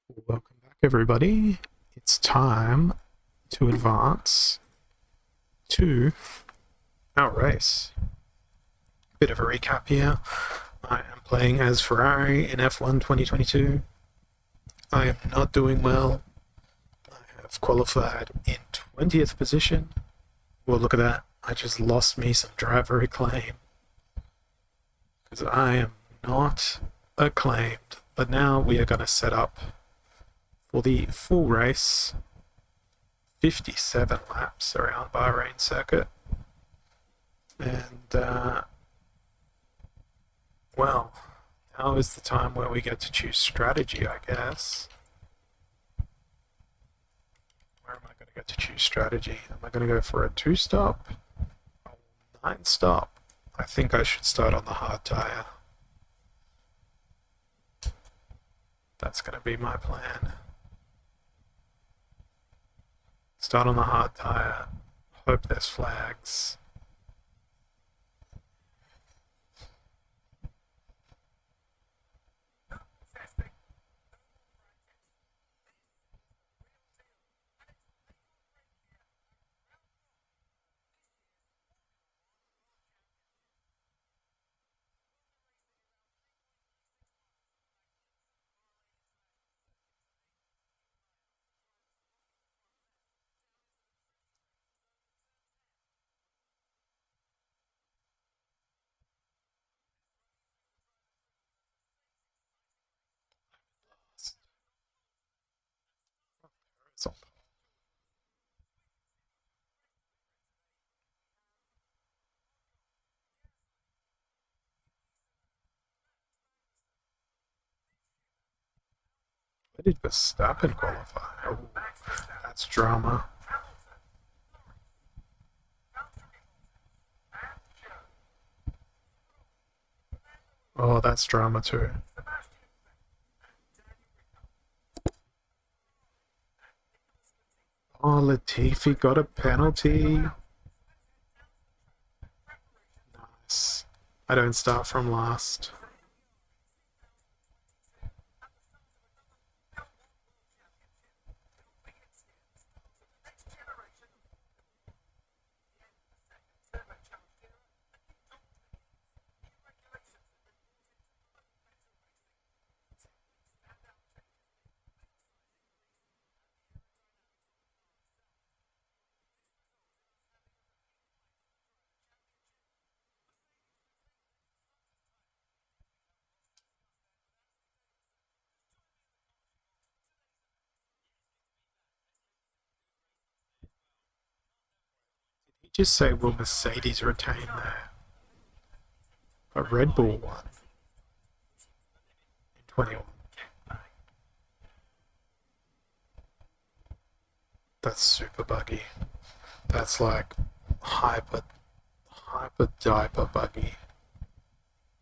Welcome back, everybody. It's time to advance to our race. Bit of a recap here. I am playing as Ferrari in F1 2022. I am not doing well. I have qualified in 20th position. Well, look at that. I just lost me some driver acclaim because I am not acclaimed. But now we are going to set up for the full race, 57 laps around Bahrain circuit. And, well, now is the time where we get to choose strategy, I guess. Where am I going to get to choose strategy? Am I going to go for a 2-stop? A 9-stop? I think I should start on the hard tyre. That's going to be my plan. Start on the hard tyre. Hope there's flags. Where did Verstappen qualify? Oh, that's drama. Oh, that's drama too. Oh, Latifi got a penalty. Nice. I don't start from last. Did he just say, will Mercedes retain there? But Red Bull won in 21. That's super buggy. That's like hyper diaper buggy.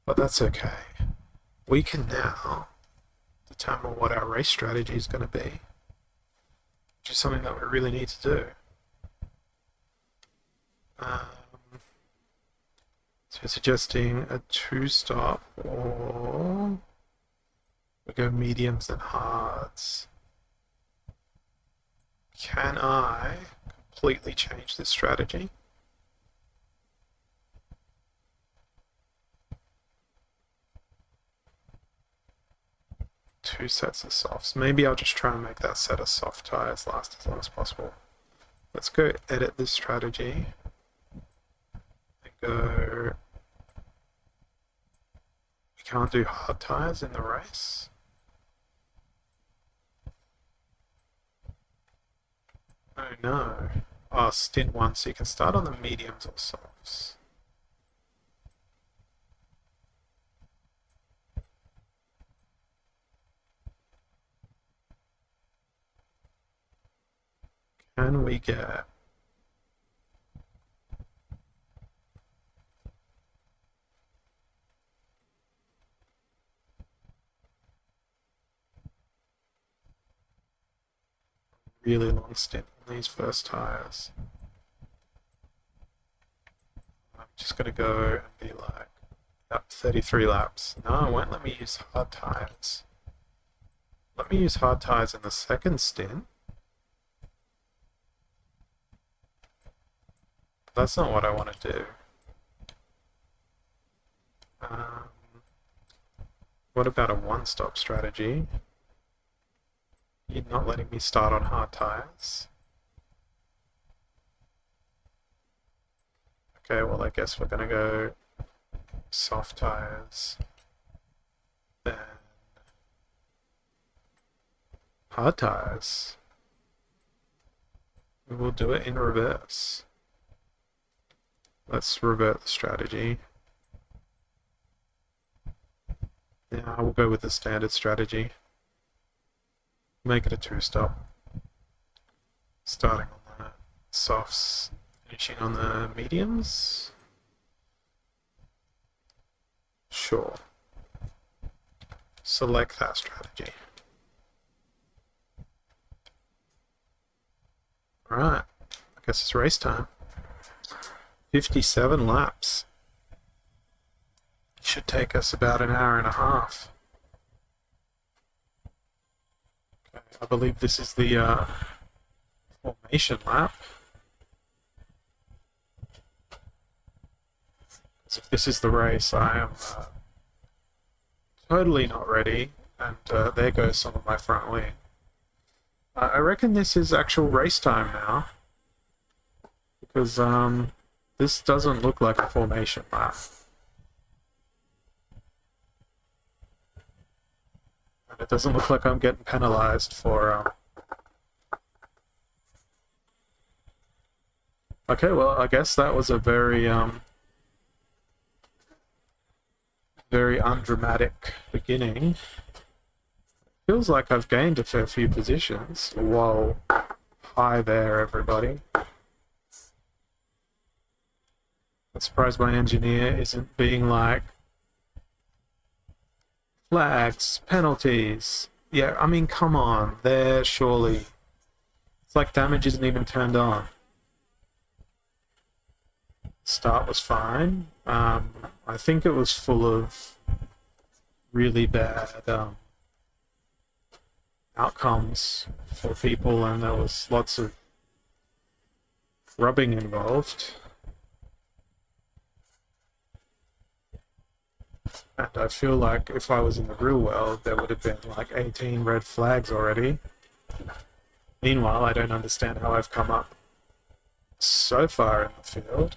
But that's okay. We can now determine what our race strategy is going to be, which is something that we really need to do. So suggesting a 2-stop, or we go mediums and hards. Can I completely change this strategy? Two sets of softs. Maybe I'll just try and make that set of soft tires last as long as possible. Let's go edit this strategy and go. We can't do hard tires in the race. Oh no. Oh, stint 1, so you can start on the mediums or softs. Can we get really long stint on these first tires? I'm just gonna go and be like, yep, 33 laps. No, it won't let me use hard tires. Let me use hard tyres in the second stint. That's not what I want to do. What about a one-stop strategy? You're not letting me start on hard tyres. Okay, well I guess we're gonna go soft tyres, then hard tyres. We will do it in reverse. Let's revert the strategy. Yeah, I will go with the standard strategy. Make it a two-stop. Starting on the softs, finishing on the mediums. Sure. Select that strategy. Alright, I guess it's race time. 57 laps. Should take us about an hour and a half. Okay, I believe this is the formation lap. So if this is the race, I am totally not ready, and there goes some of my front wing. I reckon this is actual race time now, because this doesn't look like a formation lap. And it doesn't look like I'm getting penalized for... Okay, well, I guess that was a very undramatic beginning. Feels like I've gained a fair few positions. Whoa. Hi there, everybody. I'm surprised my engineer isn't being like, flags, penalties. Yeah, I mean, come on. There, surely. It's like damage isn't even turned on. Start was fine. I think it was full of really bad outcomes for people, and there was lots of rubbing involved. And I feel like if I was in the real world, there would have been like 18 red flags already. Meanwhile, I don't understand how I've come up so far in the field.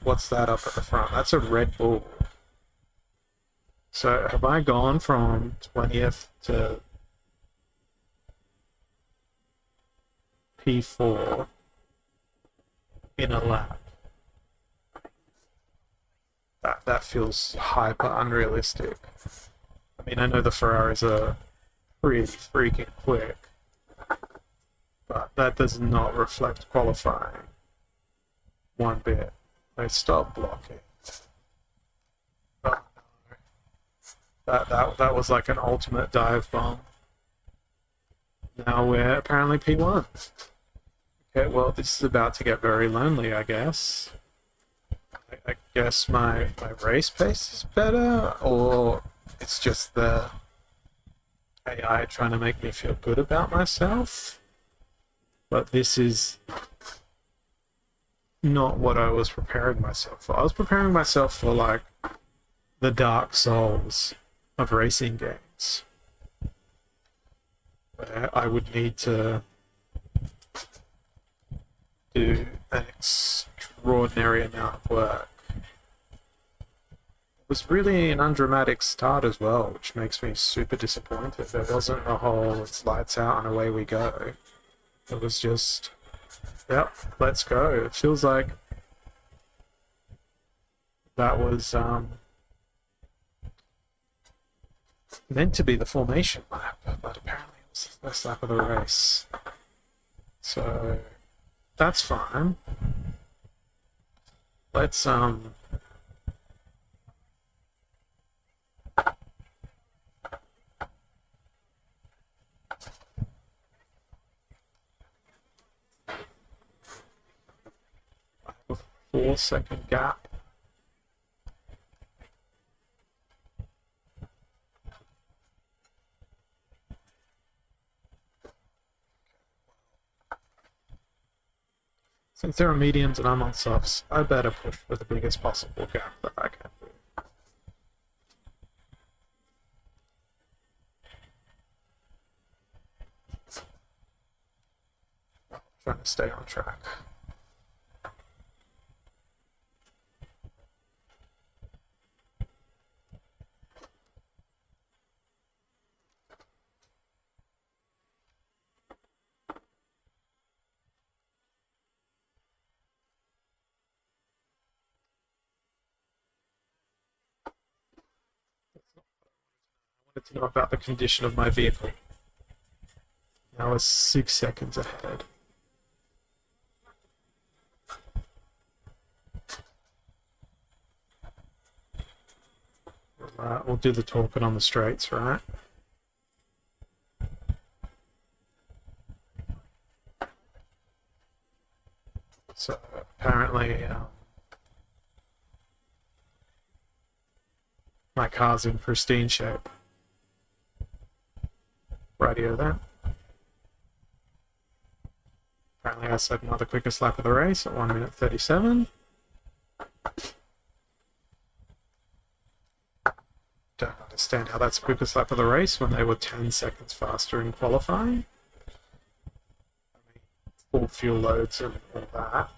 What's that up at the front? That's a Red Bull. So have I gone from 20th to P4 in a lap? That feels hyper unrealistic. I mean, I know the Ferraris are pretty freaking quick, but that does not reflect qualifying one bit. They stop blocking. Oh no. That was like an ultimate dive bomb. Now we're apparently P1. Okay, well, this is about to get very lonely, I guess. I guess my race pace is better, or it's just the AI trying to make me feel good about myself. But this is not what I was preparing myself for. I was preparing myself for, like, the Dark Souls of racing games, where I would need to do an extraordinary amount of work. It was really an undramatic start as well, which makes me super disappointed. There wasn't a whole "it's lights out and away we go." It was just, yep, let's go. It feels like that was meant to be the formation lap, but apparently it was the first lap of the race. So that's fine. Let's a 4-second gap. Since there are mediums and I'm on softs, I better push for the biggest possible gap that I can do. Trying to stay on track. To know about the condition of my vehicle. I was 6 seconds ahead. We'll do the talking on the straights, right? So apparently my car's in pristine shape. Radio then. Apparently I set another quickest lap of the race at 1 minute 37. Don't understand how that's the quickest lap of the race when they were 10 seconds faster in qualifying. I mean, full fuel loads and all that.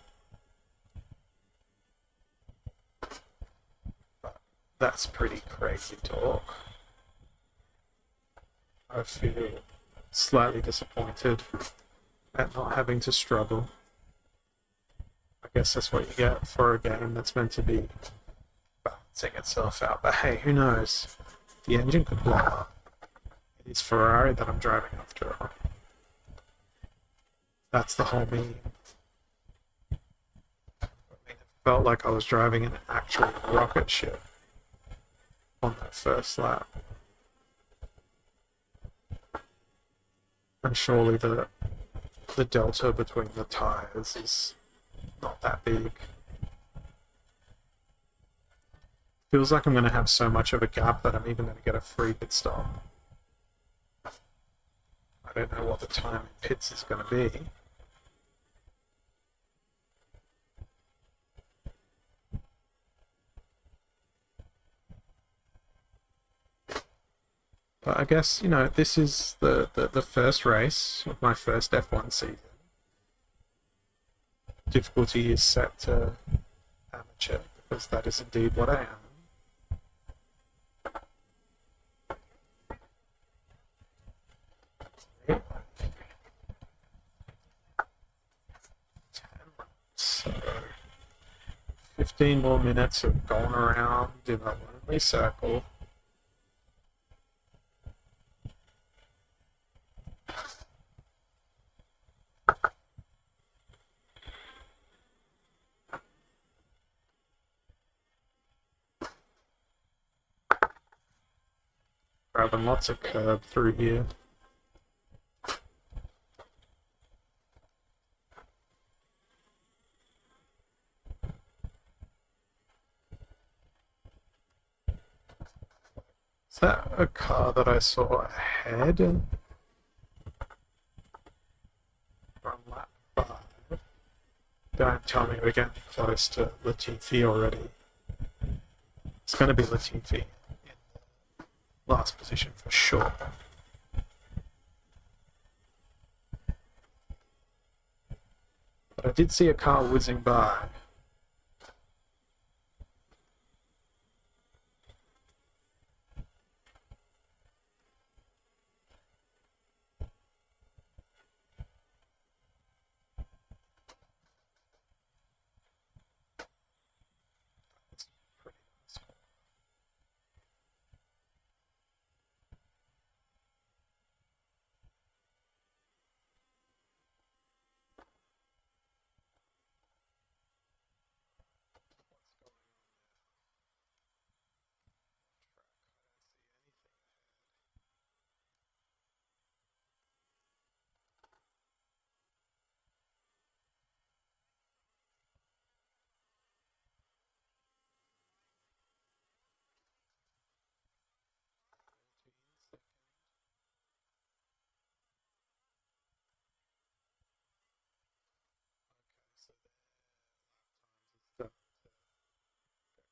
But that's pretty crazy talk. I feel slightly disappointed at not having to struggle. I guess that's what you get for a game that's meant to be balancing itself out. But hey, who knows? The engine could blow up. It is Ferrari that I'm driving after all. That's the whole meme. I mean, it felt like I was driving an actual rocket ship on that first lap. And surely the delta between the tyres is not that big. Feels like I'm going to have so much of a gap that I'm even going to get a free pit stop. I don't know what the time in pits is going to be. But I guess, you know, this is the first race of my first F1 season. Difficulty is set to amateur, because that is indeed what I am. Yeah. So, 15 more minutes of going around in a lonely circle. Grabbing lots of curb through here. Is that a car that I saw ahead? From lap 5. Don't tell me we're getting close to Latifi already. It's going to be Latifi in the last position for sure. But I did see a car whizzing by.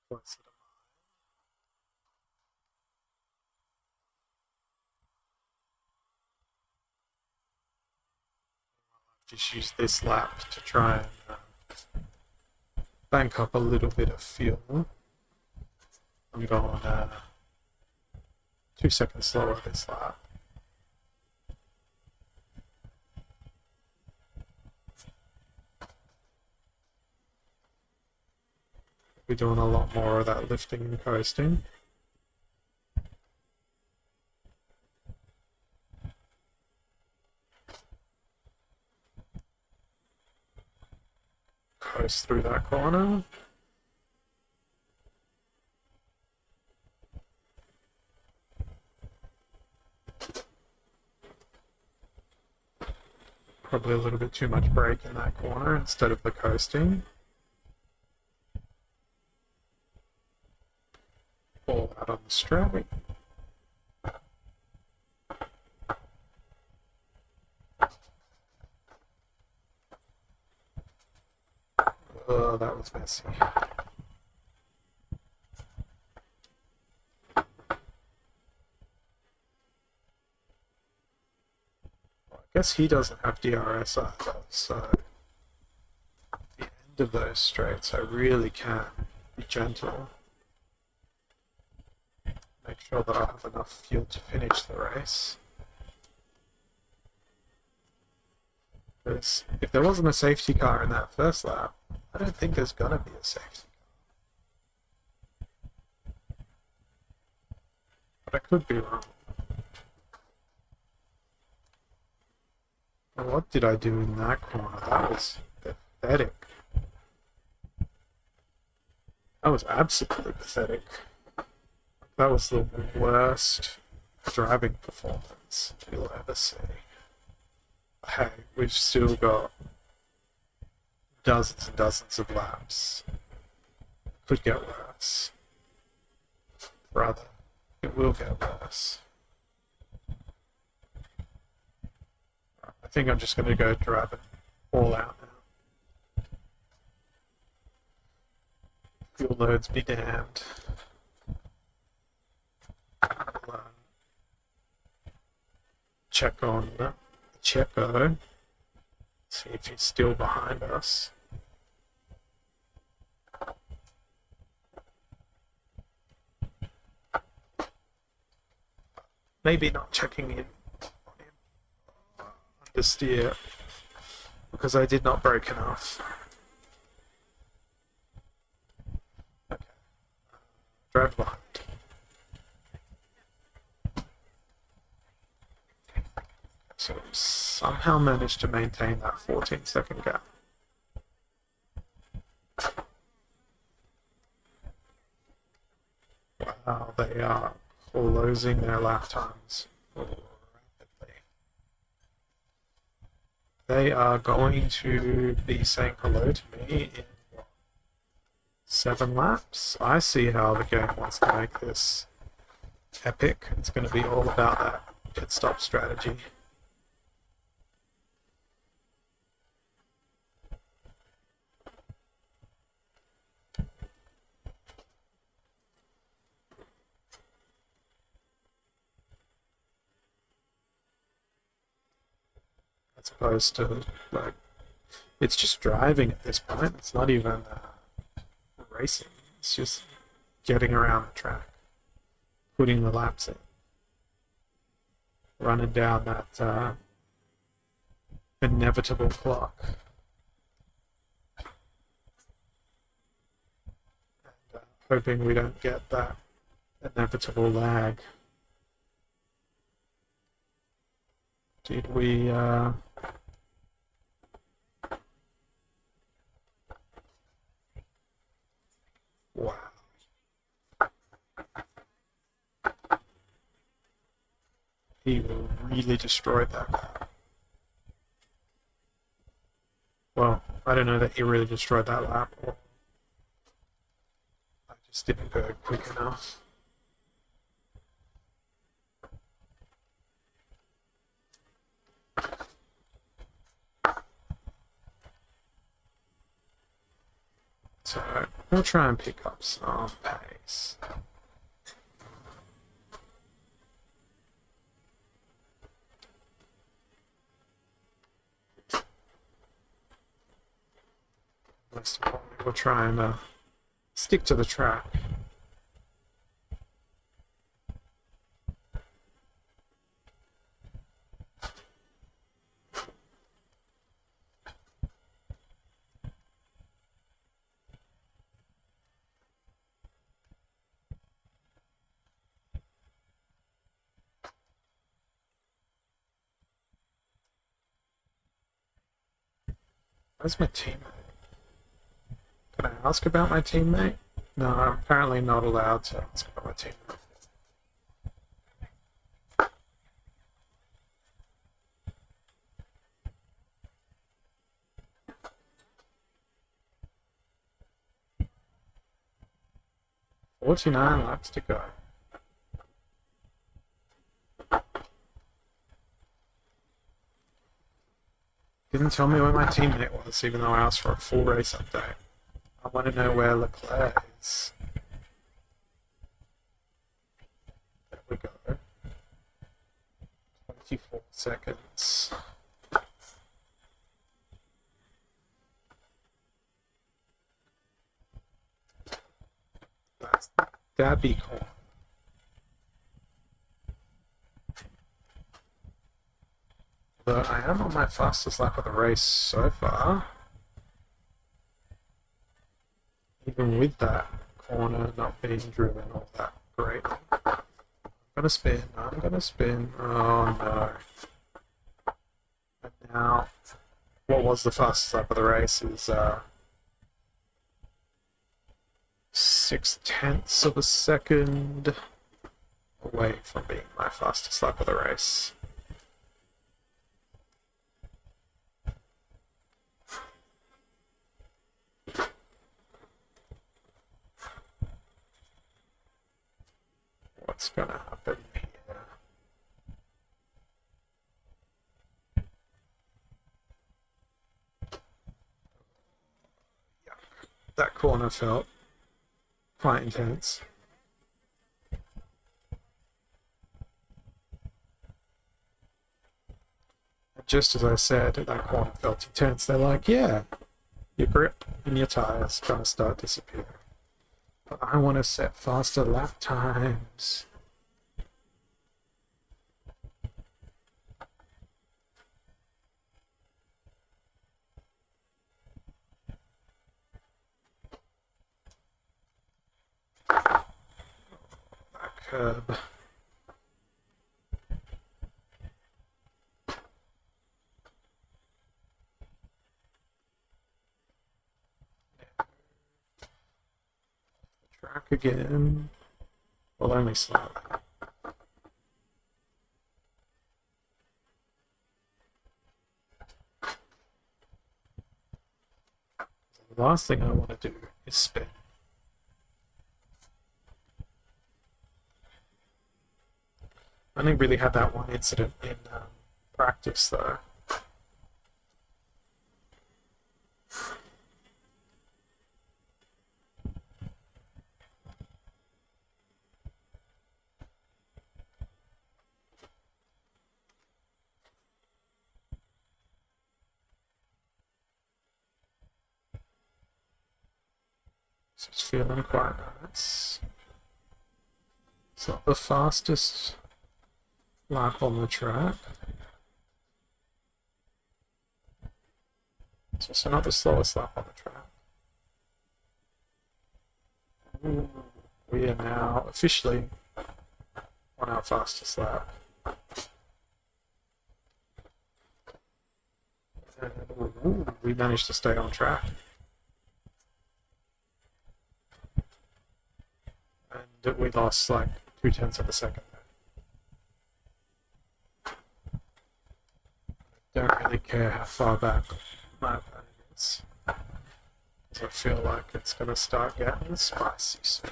closer to just use this lap to try and bank up a little bit of fuel. I'm going 2 seconds slower this lap. We're doing a lot more of that lifting and coasting. Coast through that corner. Probably a little bit too much brake in that corner instead of the coasting. All out on the straight. Oh, that was messy. I guess he doesn't have DRS either, so at the end of those straights I really can be gentle. Make sure that I have enough fuel to finish the race. Because if there wasn't a safety car in that first lap, I don't think there's gonna be a safety car. But I could be wrong. Well, what did I do in that corner? That was pathetic. That was absolutely pathetic. That was the worst driving performance you'll ever see. Hey, we've still got dozens and dozens of laps. Could get worse. Rather, it will get worse. I think I'm just going to go drive it all out now. Fuel loads be damned. I'll, check on Checo. See if he's still behind us. Maybe not checking in on him under steer because I did not brake enough. Okay. Drive behind. So somehow managed to maintain that 14-second gap. Wow, they are closing their lap times rapidly. They are going to be saying hello to me in 7 laps. I see how the game wants to make this epic. It's going to be all about that pit stop strategy. As opposed to, like, it's just driving at this point. It's not even racing. It's just getting around the track, putting the laps in, running down that inevitable clock. And hoping we don't get that inevitable lag. Did we... Wow. He really destroyed that car. Well, I don't know that he really destroyed that lap, or I just didn't go quick enough. So we'll try and pick up some pace. Most importantly, we'll try and stick to the track. Where's my teammate? Can I ask about my teammate? No, I'm apparently not allowed to ask about my teammate. "49 laps to go." Didn't tell me where my teammate was, even though I asked for a full race update. I want to know where Leclerc is. There we go. 24 seconds. That's that'd be cool. But I am on my fastest lap of the race so far. Even with that corner not being driven all that great. I'm gonna spin. Oh no. And now, what was the fastest lap of the race is 0.6 of a second away from being my fastest lap of the race. What's gonna happen here? Yeah, that corner felt quite intense. And just as I said, that corner felt intense. They're like, yeah, your grip and your tires gonna start disappearing. But I want to set faster lap times. That curb. Track again. Well, only slightly. The last thing I want to do is spin. I only really had that one incident in practice, though. So it's feeling quite nice. It's not the fastest lap on the track. It's also not the slowest lap on the track. Ooh, we are now officially on our fastest lap. And we managed to stay on track. And we lost like 0.2 of a second there. Don't really care how far back my opponent is, because I feel like it's going to start getting spicy soon.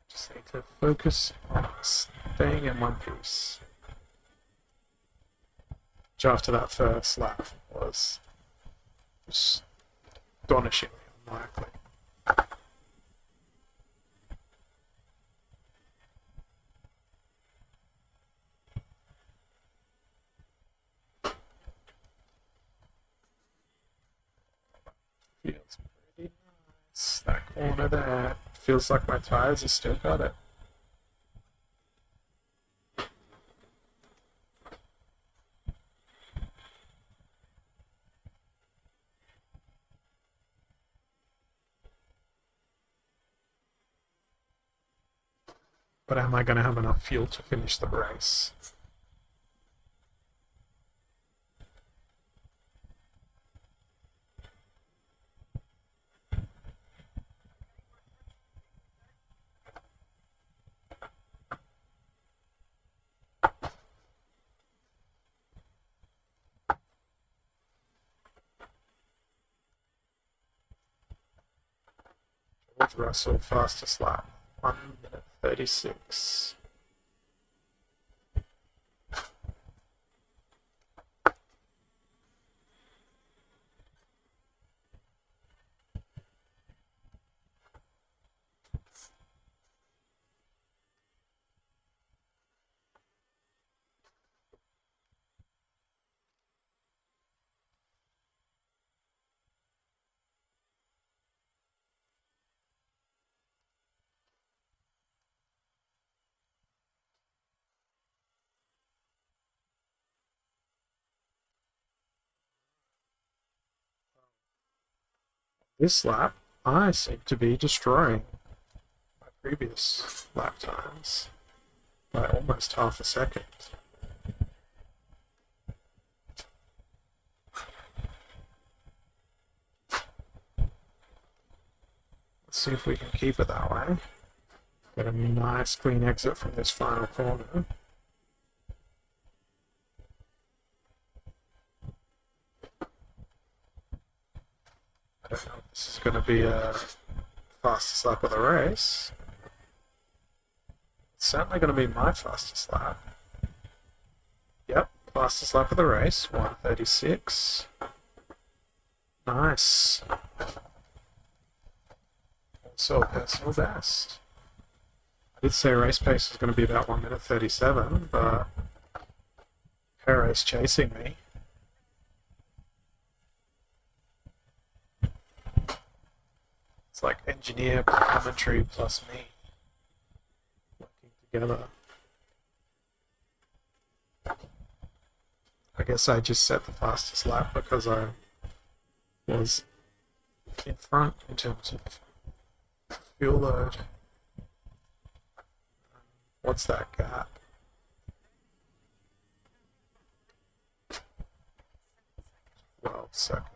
Just need to focus on staying in one piece. after that first lap was astonishingly unlikely. Feels pretty nice. That corner there. Feels like my tyres have still got it. But am I going to have enough fuel to finish the race? George Russell, fastest lap, 1 minute 36. This lap, I seem to be destroying my previous lap times by almost half a second. Let's see if we can keep it that way. Get a nice clean exit from this final corner. I don't know if this is going to be a fastest lap of the race. It's certainly going to be my fastest lap. Yep, fastest lap of the race, 1:36. Nice. Also a personal best. I did say race pace was going to be about 1 minute 37, but Perez chasing me. It's like engineer, commentary plus me working together. I guess I just set the fastest lap because I was in front in terms of fuel load. What's that gap? 12 seconds.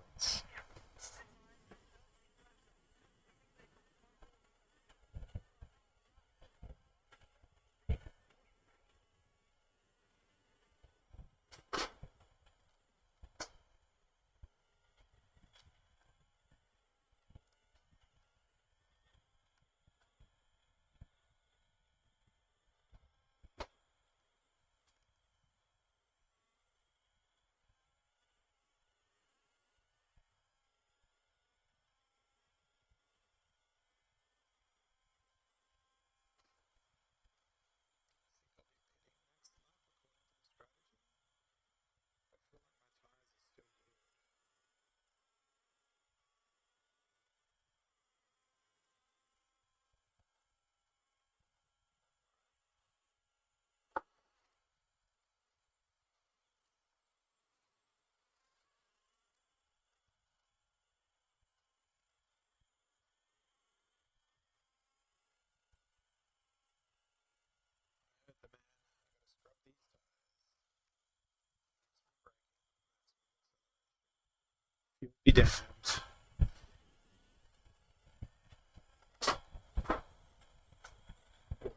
Be damned.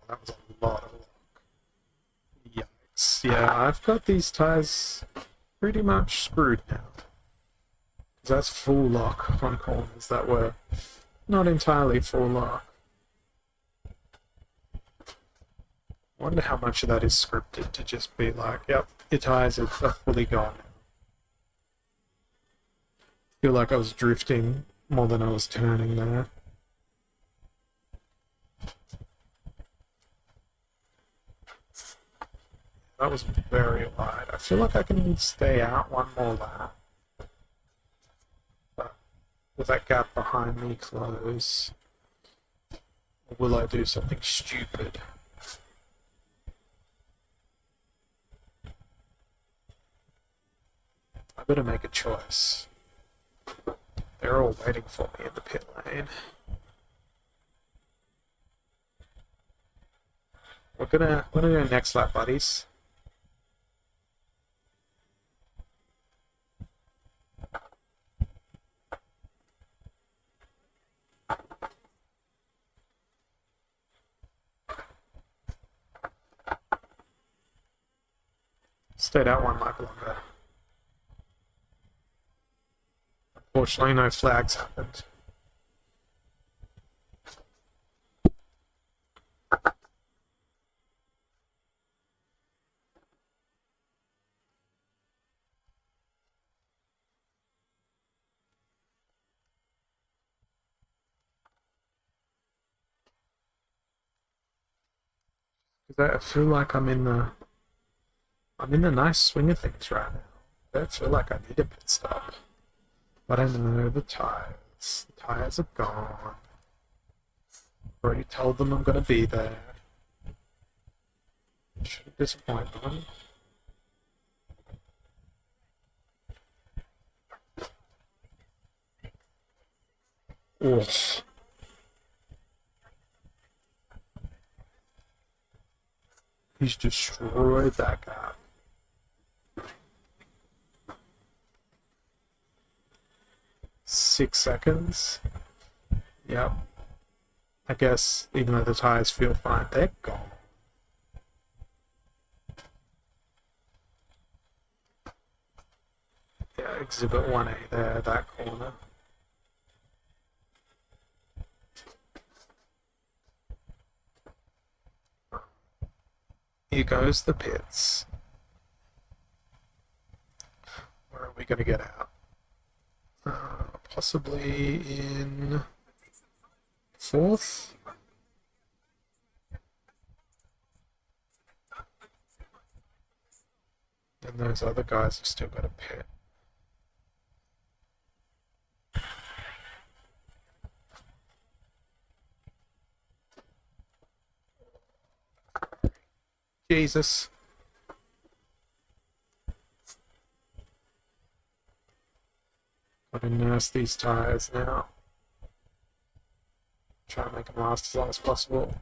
That was a lot of luck. Yikes. Yeah, I've got these tires pretty much screwed now. That's full lock on corners that were not entirely full lock. I wonder how much of that is scripted to just be like, yep, your tires are fully gone now. feel like I was drifting more than I was turning there. That was very wide. I feel like I can stay out one more lap. But will that gap behind me close? Or will I do something stupid? I better make a choice. They're all waiting for me in the pit lane. We're gonna go next lap, buddies. Stayed out one lap longer. Unfortunately, no flags happened. Because I feel like I'm in the nice swing of things right now. I don't feel like I need a pit stop. But I know the tires. The tires are gone. Already told them I'm gonna be there. Shouldn't disappoint them. Oof. He's destroyed that gap. Six seconds. Yep. I guess even though the tires feel fine, they're gone. Yeah, exhibit 1A there, that corner. Here goes the pits. Where are we going to get out? Possibly in 4th? And those other guys have still got a pit. Jesus. Gotta nurse these tires now. Try and make them last as long as possible.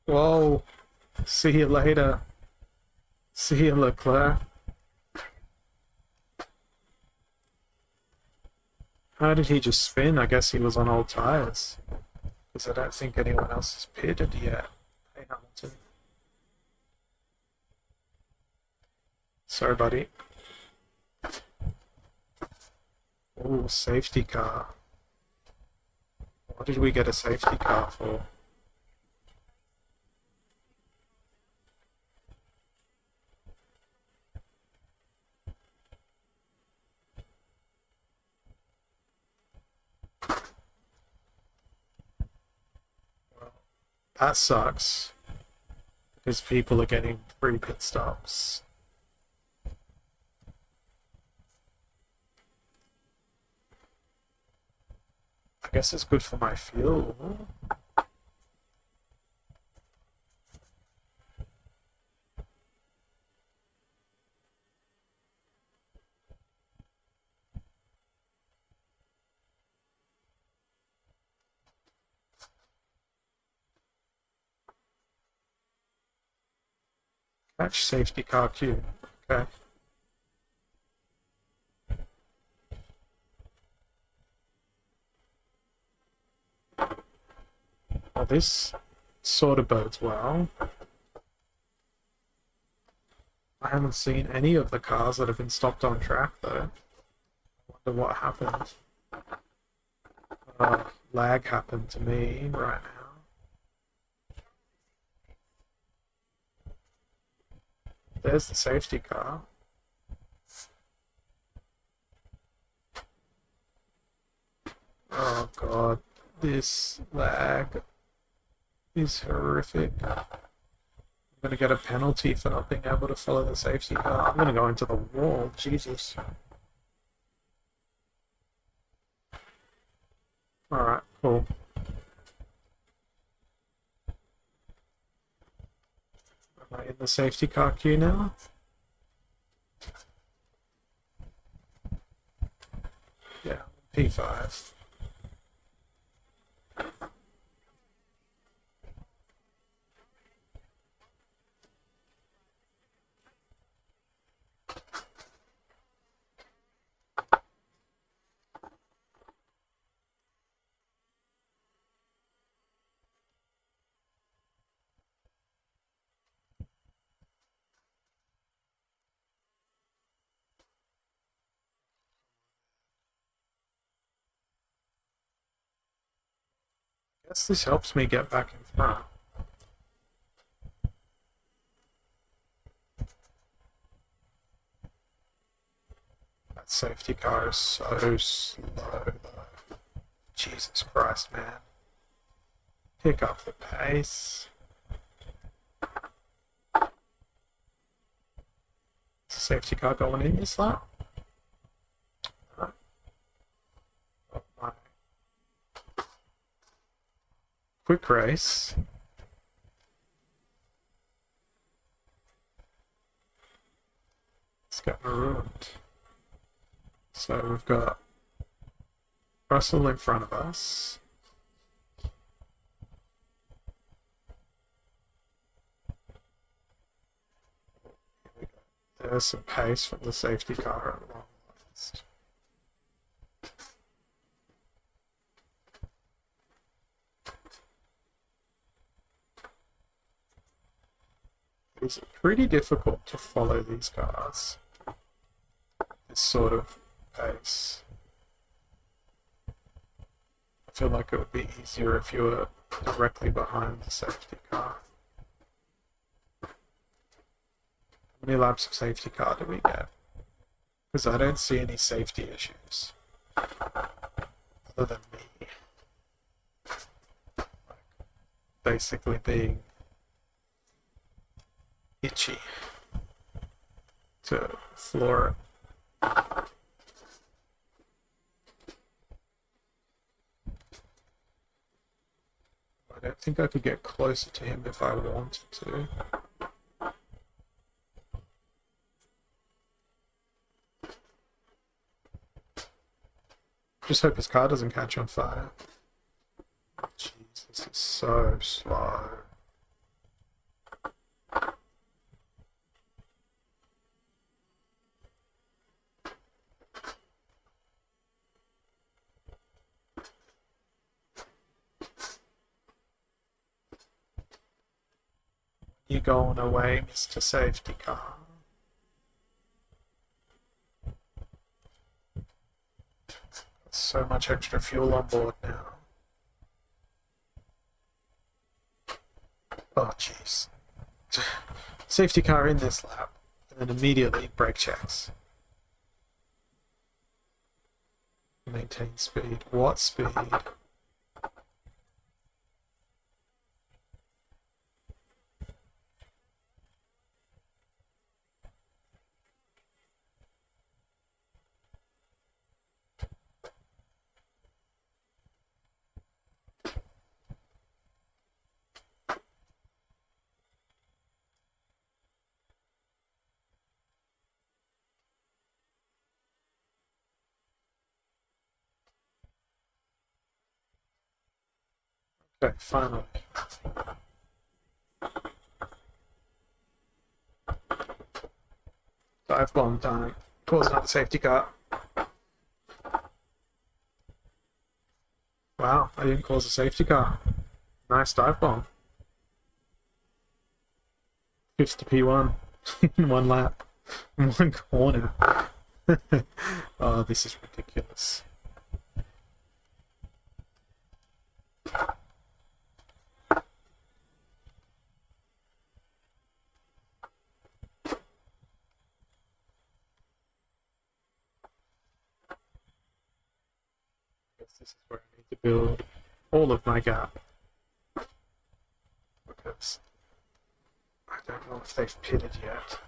Whoa. See you later. See you, Leclerc. How did he just spin? I guess he was on old tires. Because I don't think anyone else has pitted yet. Hey, Hamilton. Sorry, buddy. Ooh, safety car. What did we get a safety car for? That sucks. Because people are getting free pit stops. I guess it's good for my fuel. Catch safety car queue. Okay. Well, this sort of bodes well. I haven't seen any of the cars that have been stopped on track, though. I wonder what happened. Lag happened to me right now. There's the safety car. Oh god, this lag is horrific. I'm gonna get a penalty for not being able to follow the safety car. I'm gonna go into the wall, Jesus. Alright, cool. Am I in the safety car queue now? Yeah, P5. Guess this helps me get back in front. That safety car is so slow though. Jesus Christ, man. Pick up the pace. Safety car going in this lap. Oh, my. Quick race. It's getting ruined. So we've got Russell in front of us. There's some pace from the safety car at long last. It's pretty difficult to follow these cars. This sort of pace. I feel like it would be easier if you were directly behind the safety car. How many laps of safety car do we get? Because I don't see any safety issues. Other than me. Like, basically being itchy to floor it. I don't think I could get closer to him if I wanted to. Just hope his car doesn't catch on fire. Jeez, this is so slow. You going away, Mr. Safety Car? So much extra fuel on board now. Oh, jeez. Safety car in this lap, and then immediately brake checks. Maintain speed. What speed? Okay, finally. Dive bomb time. Cause another safety car. Wow, I didn't cause a safety car. Nice dive bomb. 50 P1 in one lap. In one corner. Oh, this is ridiculous. this is where I need to build all of my gap, because I don't know if they've pitted yet.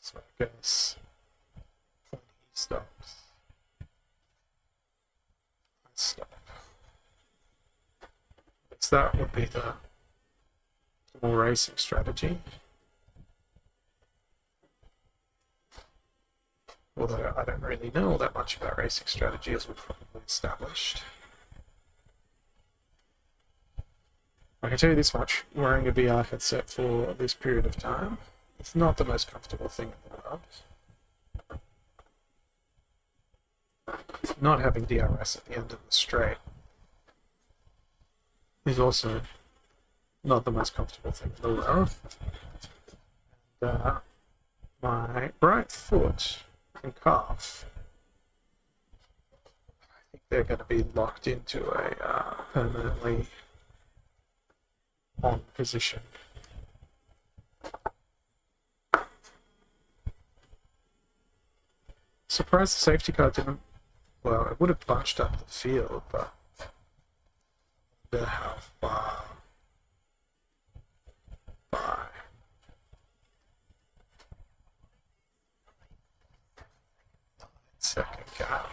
So I guess when he stops, I stop. I guess that would be the more racing strategy. Although I don't really know all that much about racing strategy, as we've probably established. I can tell you this much, wearing a VR headset for this period of time, it's not the most comfortable thing in the world. Not having DRS at the end of the straight is also not the most comfortable thing in the world. And, my right foot and calf, I think they're going to be locked into a permanently on position. Surprised the safety car didn't. Well, it would have bunched up the field, but I wonder how far by. Second gap.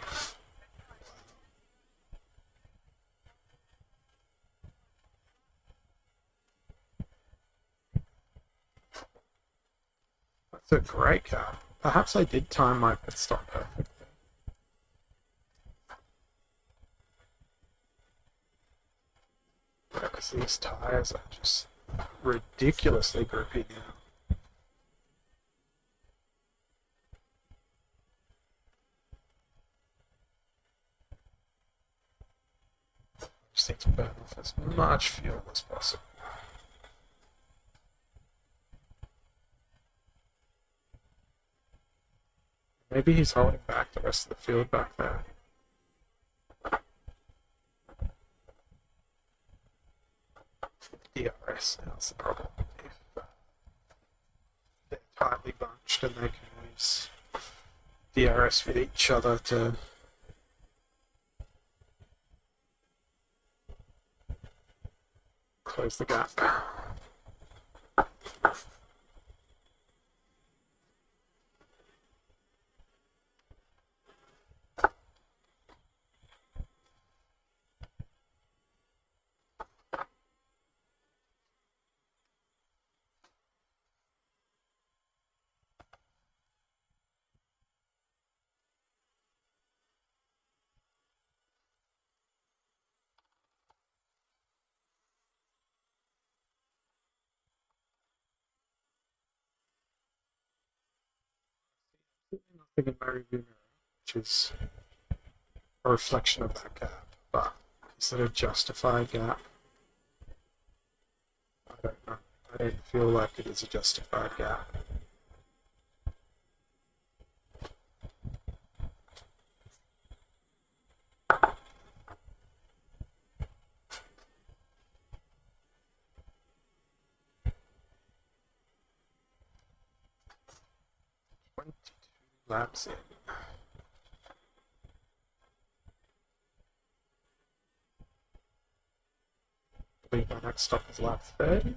That's a great gap. Perhaps I did time my pit stop perfectly. Yeah, because these tires are just ridiculously grippy now. I just need to burn off as much fuel as possible. Maybe he's holding back the rest of the field back there. DRS now is the problem. If they're tightly bunched and they can use DRS with each other to close the gap. Nothing in my review mirror, which is a reflection of that gap, but is it a justified gap? I don't know. I don't feel like it is a justified gap. Laps in. I believe my next stop is lap 30.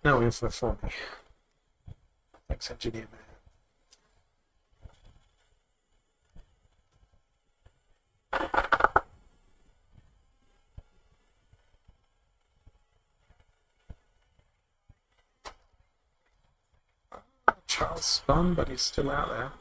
No info for me. Thanks, engineer man. Charles spun, but he's still out there.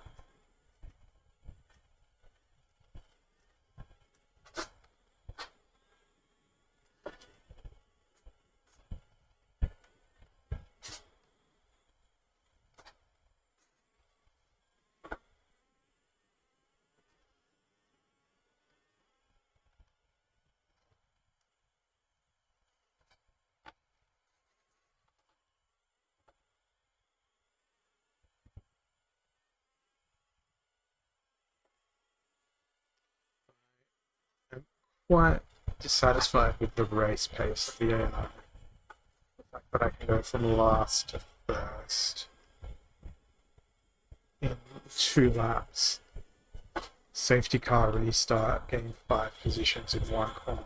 quite dissatisfied with the race pace of the AI. The fact that I can go from last to first in 2 laps. Safety car restart, gain 5 positions in 1 corner.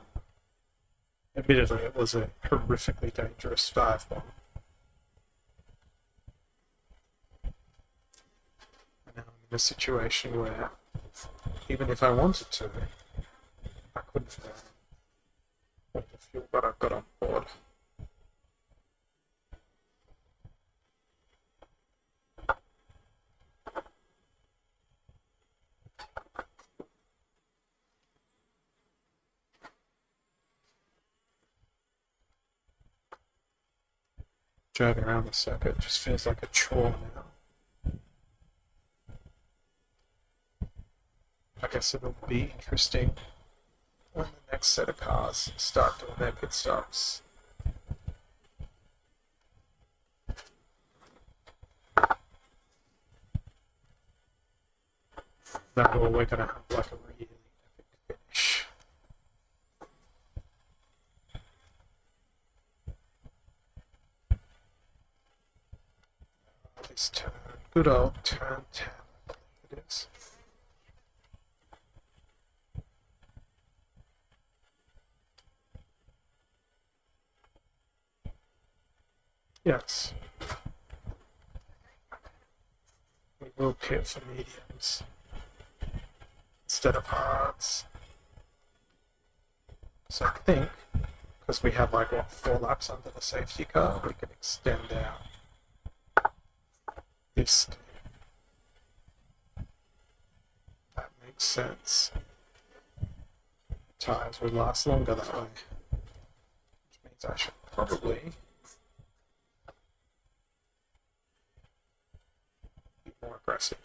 Admittedly, it was a horrifically dangerous dive bomb. And now I'm in a situation where, even if I wanted to, I couldn't with the fuel that I've got on board. Driving around the circuit just feels like a chore now. I guess it'll be interesting when the next set of cars start doing their pit stops. That or we're gonna have like a really epic finish. This turn, good old turn 10, it is. Yes. We will pit for mediums instead of hards. So I think, because we have like what, 4 laps under the safety car, we can extend out this. That makes sense. Tires will last longer that way, which means I should probably be more aggressive.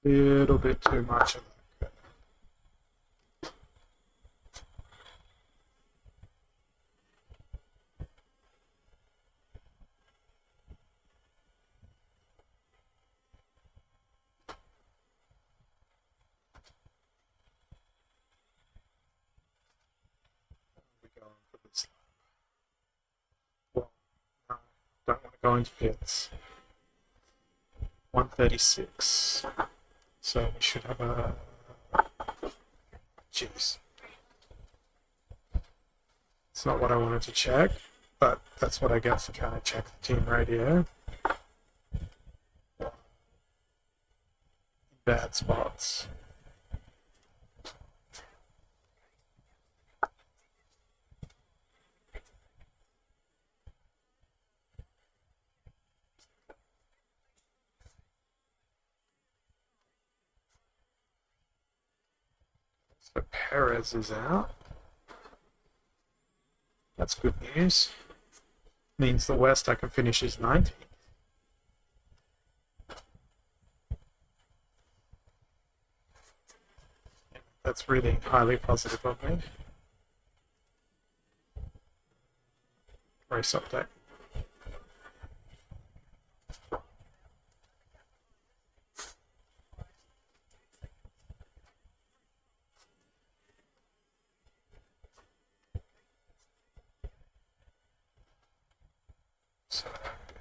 A little bit too much of that. We're going for this. Well, no, don't want to go into pits. 136. So we should have a. Jeez. It's not what I wanted to check, but that's what I get for trying to check the team radio. In bad spots. So Perez is out. That's good news. Means the West I can finish is 19th. That's really highly positive of me. Race update.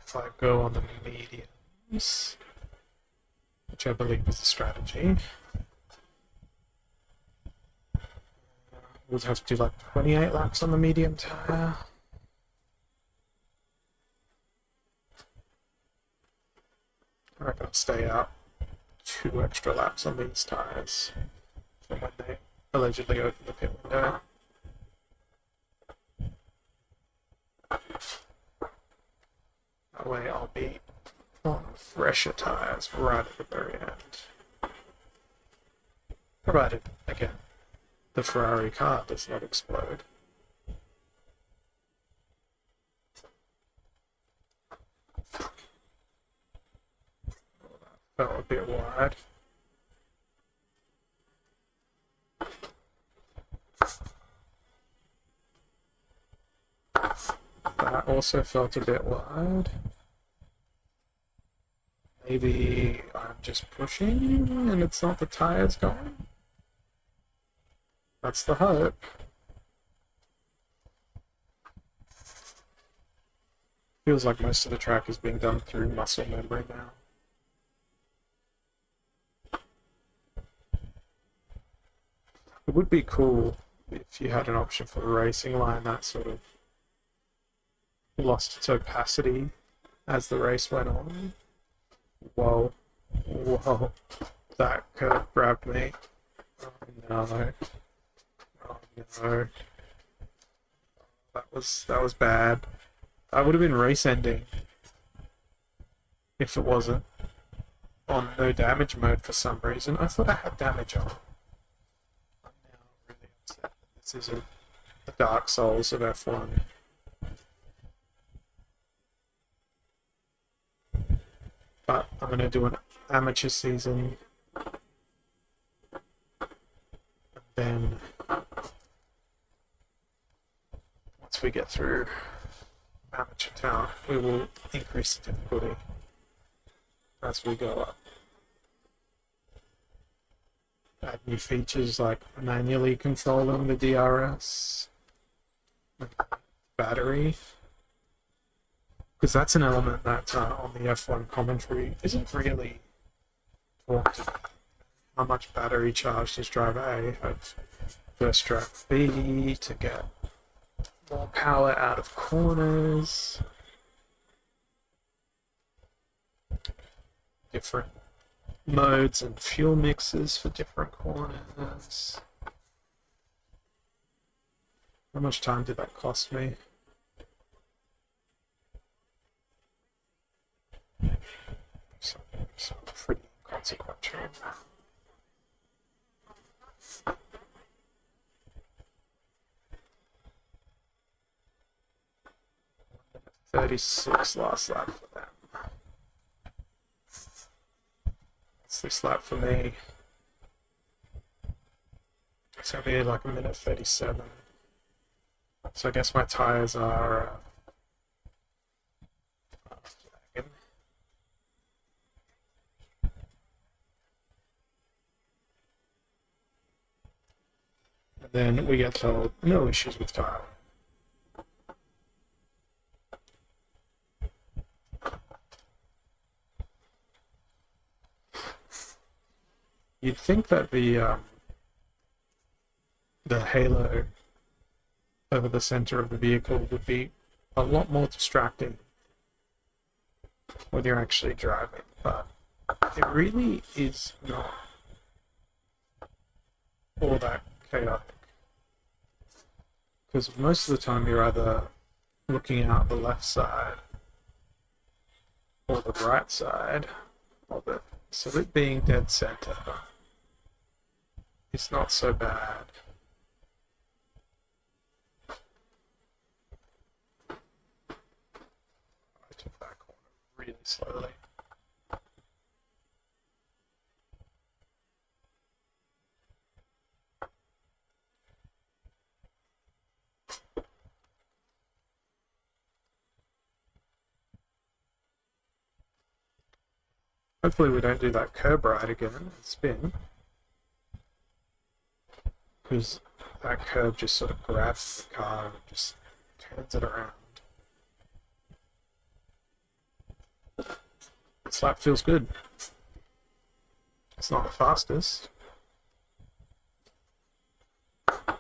if I go on the mediums, which I believe is the strategy, we'll have to do like 28 laps on the medium tyre. I reckon I'll stay out 2 extra laps on these tyres from when they allegedly open the pit window. That way I'll be on fresher tyres right at the very end. Provided, again, the Ferrari car does not explode. Felt a bit wide. That also felt a bit wide. Maybe I'm just pushing and it's not the tires going. That's the hope. Feels like most of the track is being done through muscle memory now. It would be cool if you had an option for a racing line that sort of lost its opacity as the race went on. Whoa. Whoa. That curve grabbed me. Oh no. Oh no. That was bad. That would have been race ending if it wasn't on no damage mode for some reason. I thought I had damage on. I'm now really upset. This isn't the Dark Souls of F1. But I'm going to do an amateur season. And then once we get through amateur town, we will increase the difficulty as we go up. Add new features like manually controlling the DRS, battery, because that's an element that on the F1 commentary isn't really talked about. How much battery charge does driver A have versus driver B to get more power out of corners? Different modes and fuel mixes for different corners. How much time did that cost me? So pretty consequential. .36 last lap for them. What's this lap for me? It's gonna be like a minute 37. So I guess my tires are flagging. And then we get told no issues with tire. You'd think that the halo over the center of the vehicle would be a lot more distracting when you're actually driving, but it really is not all that chaotic. Because most of the time you're either looking out the left side or the right side of it. So it being dead center, it's not so bad. I took that corner really slowly. Hopefully we don't do that curb ride again and spin, because that curb just sort of grabs the car and just turns it around. This lap feels good. It's not the fastest. Oh, no.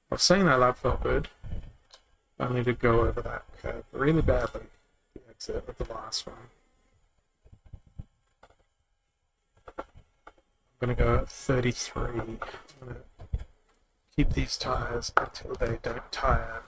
I was saying that lap felt good. I need to go over that curb really badly. The exit of the last one. I'm going to go at 33. I'm going to keep these tyres until they don't tire.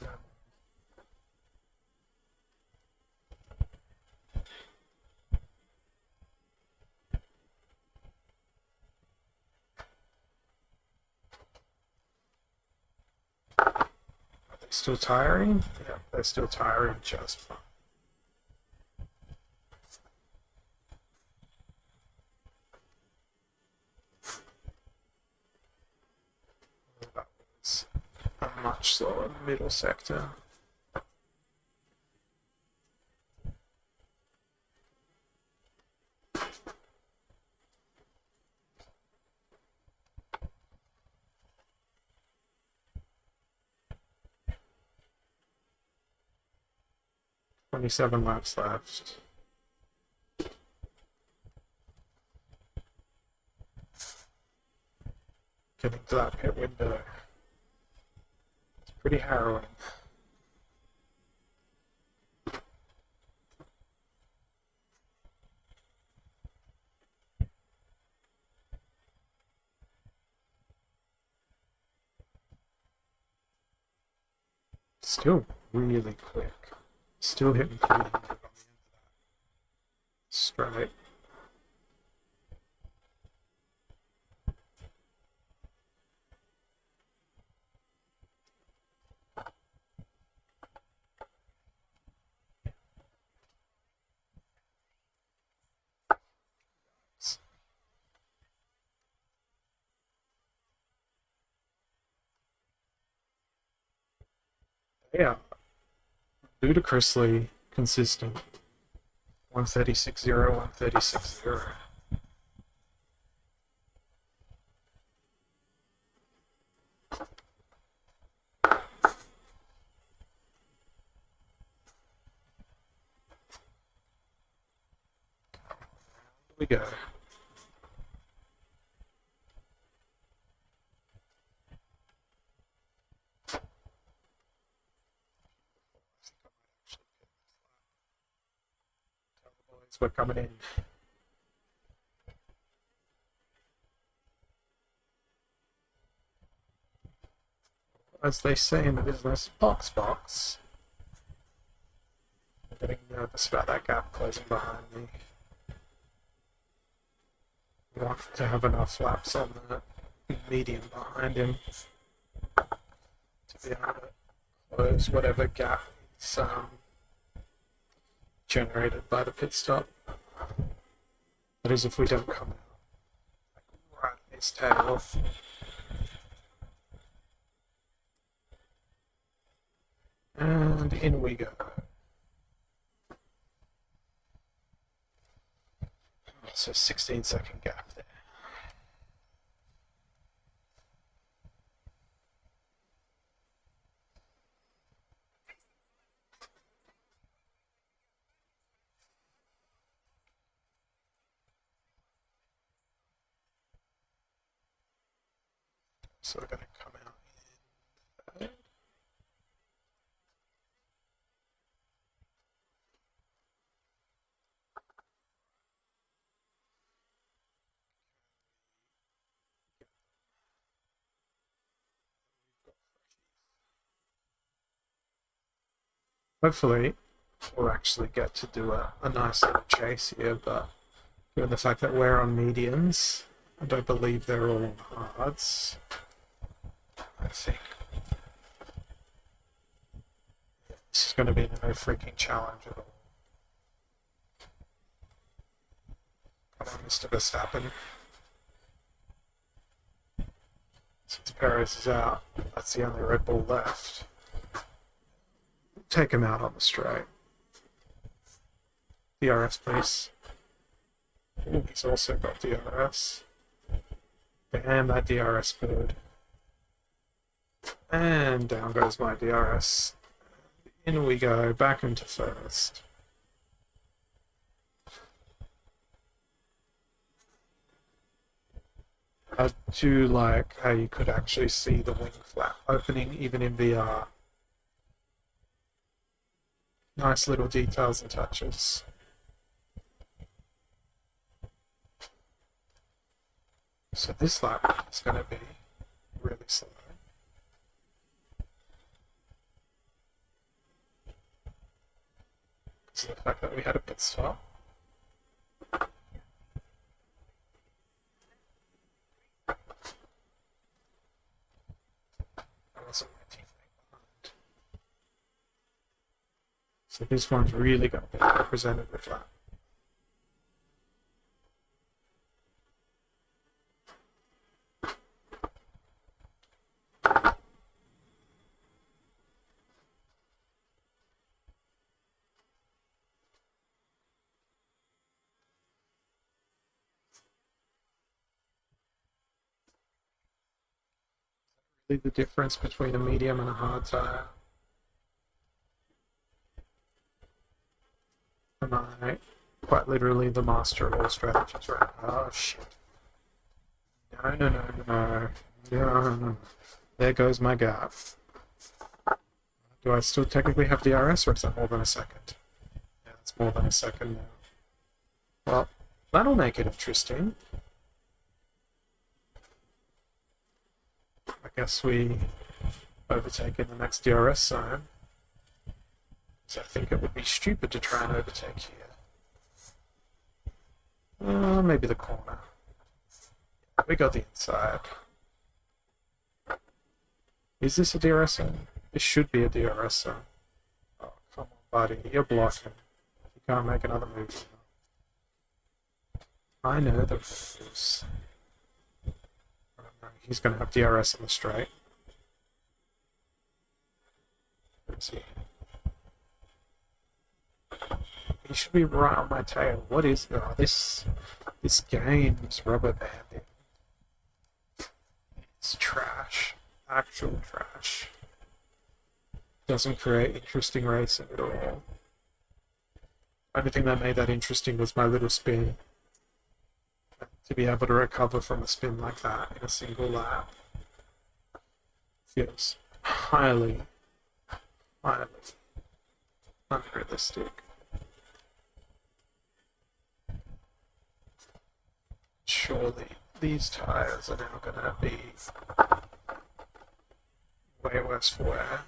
Still tiring? Yeah, they're still tiring just fine. That was a much slower middle sector. Seven laps left. Getting to that pit window. It's pretty harrowing. Still really quick. Still hitting 300 on the end of that straight. Yeah. Ludicrously consistent. 136.0, 136.0. Here we go. We're coming in. As they say in the business, box. I'm getting nervous about that gap closing behind me. We want to have enough laps on the medium behind him to be able to close whatever gap is generated by the pit stop. That is, if we don't come out right at his tail. And in we go. So 16-second gap there. So we're going to come out in third. Hopefully we'll actually get to do a nice little chase here, but given the fact that we're on mediums, I don't believe they're all on hards. I think this is going to be no freaking challenge at all. Come on, Mr. Verstappen. Since Perez is out, that's the only Red Bull left. Take him out on the straight. DRS, please. Ooh, he's also got DRS. Damn, that DRS good. And down goes my DRS. In we go, back into first. I do like how you could actually see the wing flap opening even in VR. Nice little details and touches. So this lap is going to be really slow. Because of the fact that we had a pit stop. Wasn't my teammate behind. So this one's really going to be represented with that. Really the difference between a medium and a hard tire. Am I quite literally the master of all strategies right now? Oh shit. No. There goes my gap. Do I still technically have DRS, or is that more than a second? Yeah, it's more than a second now. Well, that'll make it interesting. I guess we overtake in the next DRS zone. So I think it would be stupid to try and overtake here. Maybe the corner. We got the inside. Is this a DRS zone? This should be a DRS zone. Oh, come on, buddy. You're blocking. You can't make another move. I know the rules. He's going to have DRS on the straight. Where is he? He should be right on my tail. What is it? Oh, this game's rubber banding. It's trash. Actual trash. Doesn't create interesting racing at all. The only thing that made that interesting was my little spin. To be able to recover from a spin like that in a single lap feels highly unrealistic. Surely these tires are now going to be way worse for wear.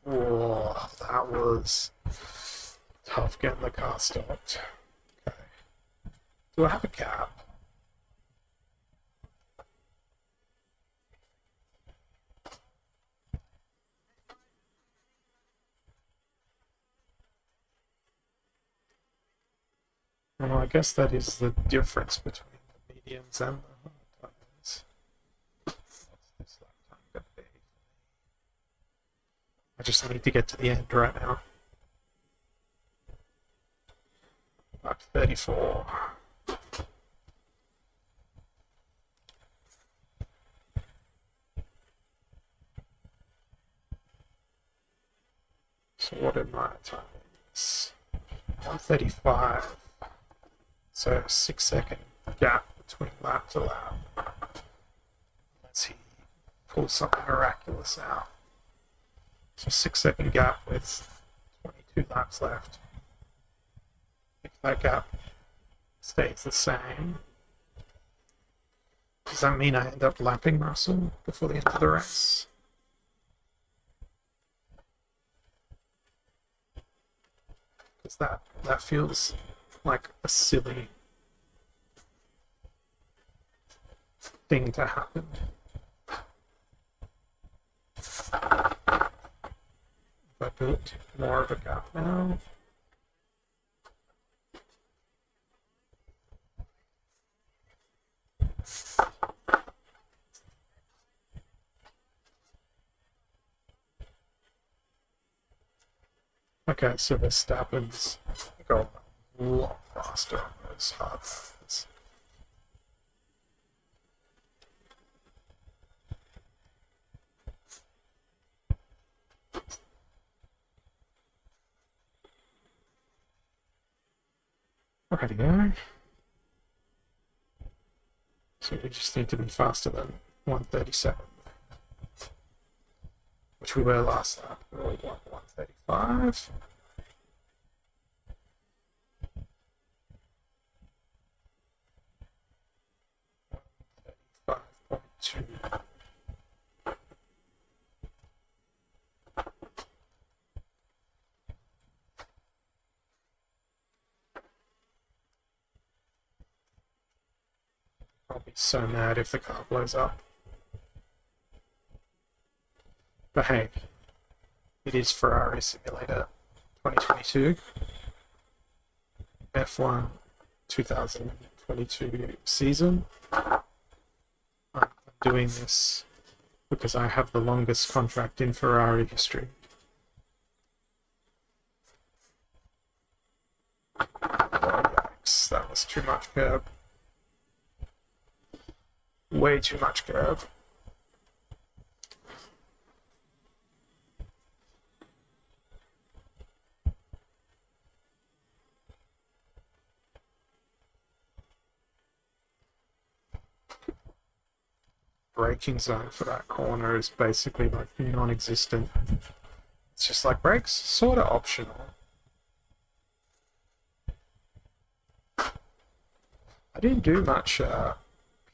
Whoa, that was tough getting the car stopped. Okay. Do I have a gap? Well, I guess that is the difference between the mediums and the hard tires. What's this lap time going to be? I just need to get to the end right now. Lap 34. So what are my timings? 1:35. So 6-second gap between lap to lap. Unless he pulls something miraculous out. So 6-second gap with 22 laps left. If that gap stays the same, does that mean I end up lapping Russell before the end of the race? Because that feels like a silly thing to happen. Have I built more of a gap now? Okay, so Verstappen's going a lot faster on those hard lines. Alrighty, go. So we just need to be faster than 137, which we were last lap. We were 135. I'll be so mad if the car blows up. But hey, it is Ferrari Simulator 2022. F1 2022 season. I'm doing this because I have the longest contract in Ferrari history. Oh, yikes, that was too much curb. Way too much curb. Braking zone for that corner is basically like non-existent. It's just like brakes, sort of optional. I didn't do much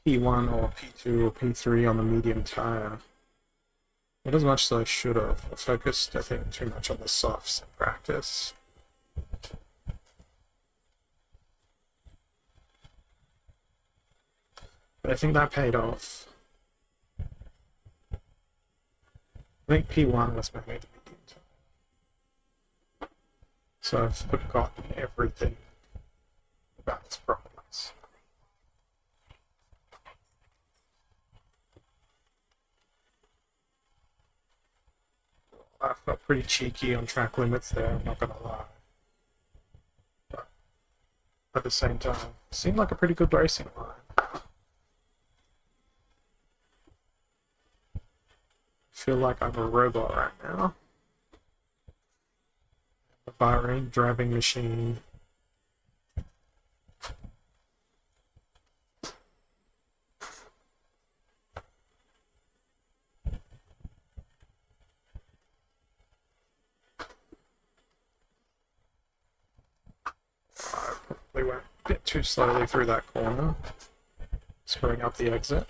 P1 or P2 or P3 on the medium tire. Not as much as I should have. I focused, I think, too much on the softs in practice. But I think that paid off. I think P1 was mainly the medium tire. So I've forgotten everything about its properties. I've got pretty cheeky on track limits there, I'm not gonna lie. But at the same time, it seemed like a pretty good racing line. I feel like I'm a robot right now. The Bahrain driving machine. I probably went a bit too slowly through that corner, screwing up the exit.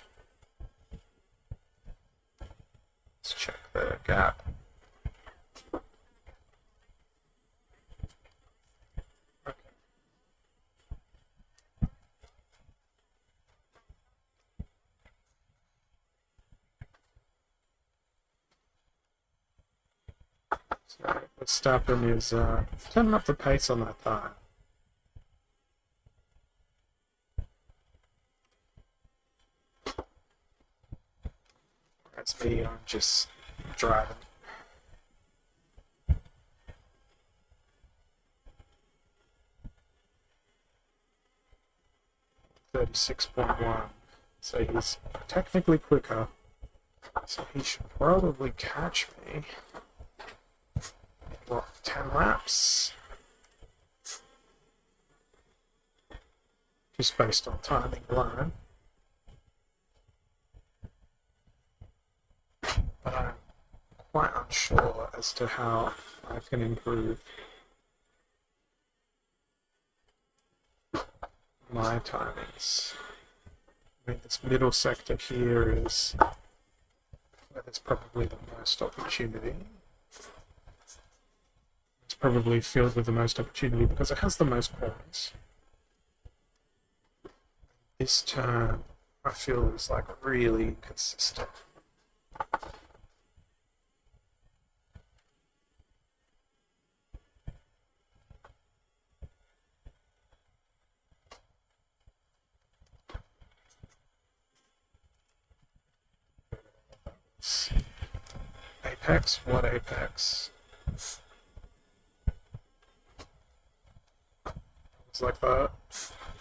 Let's check the gap. Okay. So Verstappen is turning up the pace on that tire. That's me, I'm just driving. .1, so he's technically quicker, so he should probably catch me in, what, 10 laps? Just based on timing alone. But I'm quite unsure as to how I can improve my timings. I mean, this middle sector here is where there's probably the most opportunity. It's probably filled with the most opportunity because it has the most corners. This turn, I feel, is like really consistent. Apex? What apex? It's like the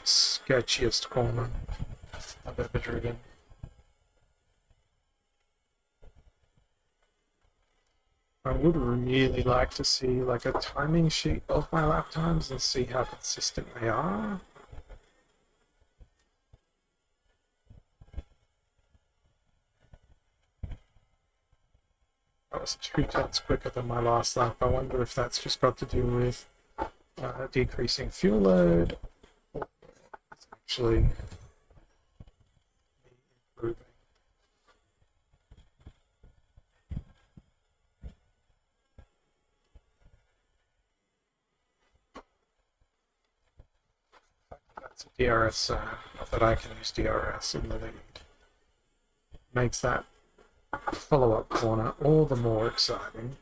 sketchiest corner I've ever driven. I would really like to see like a timing sheet of my lap times and see how consistent they are. That was 2 tenths quicker than my last lap. I wonder if that's just got to do with decreasing fuel load, or it's actually improving. That's a DRS, not that I can use DRS in the lead. Makes that follow-up corner all the more exciting.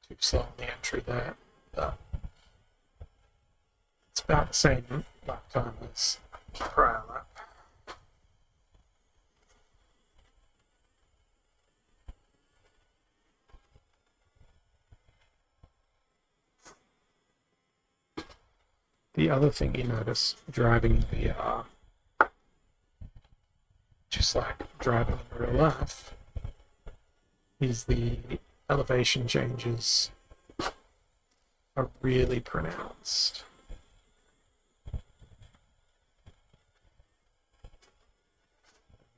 Too slow on the entry there, but it's about the same lap time as prior lap. The other thing you notice driving in VR, just like driving in real life, is the elevation changes are really pronounced.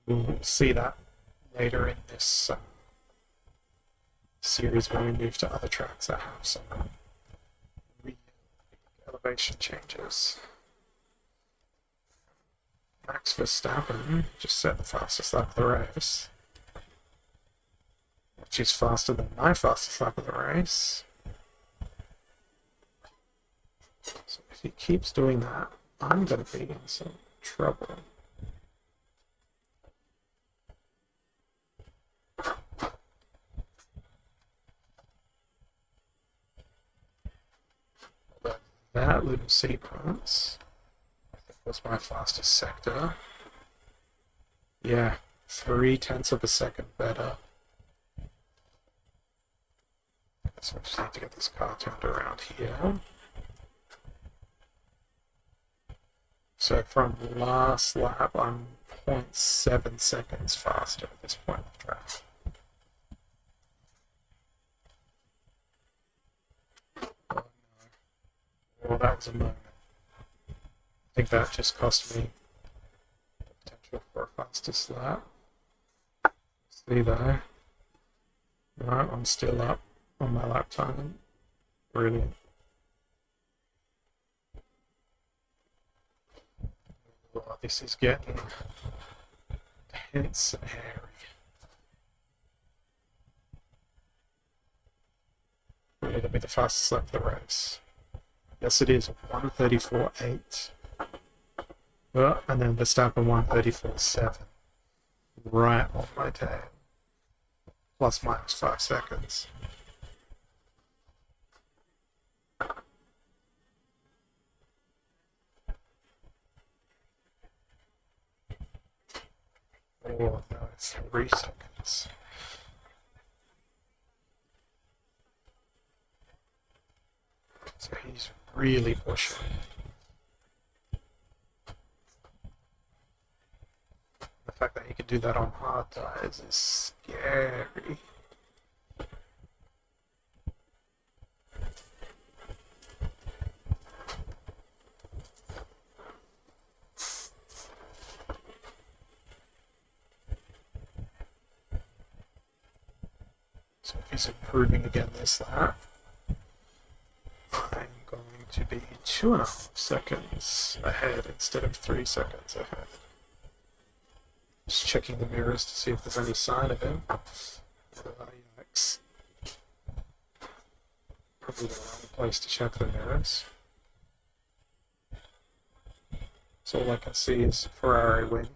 We'll see that later in this series when we move to other tracks that have some real elevation changes. Max Verstappen just set the fastest lap of the race, which is faster than my fastest lap of the race. So if he keeps doing that, I'm going to be in some trouble. That little sequence, I think, was my fastest sector. Yeah, 0.3 of a second better. So I just need to get this car turned around here. So from last lap, I'm 0.7 seconds faster at this point in the track. Well, that was a moment. I think that just cost me the potential for a fastest lap. See there. No, I'm still up on my lap time. Brilliant. Oh, this is getting tense and hairy. It'll be the fastest lap of the race. Yes, it is 1:34.8. And then Verstappen 1:34.7. Right on my tail. Plus minus 5 seconds. Oh no, it's 3 seconds. So he's really pushing. The fact that he can do that on hard tires is scary. So if he's improving again this lap, I'm going to be 2.5 seconds ahead instead of 3 seconds ahead. Just checking the mirrors to see if there's any sign of him. Yikes. Probably the wrong place to check the mirrors. So all I can see is Ferrari win.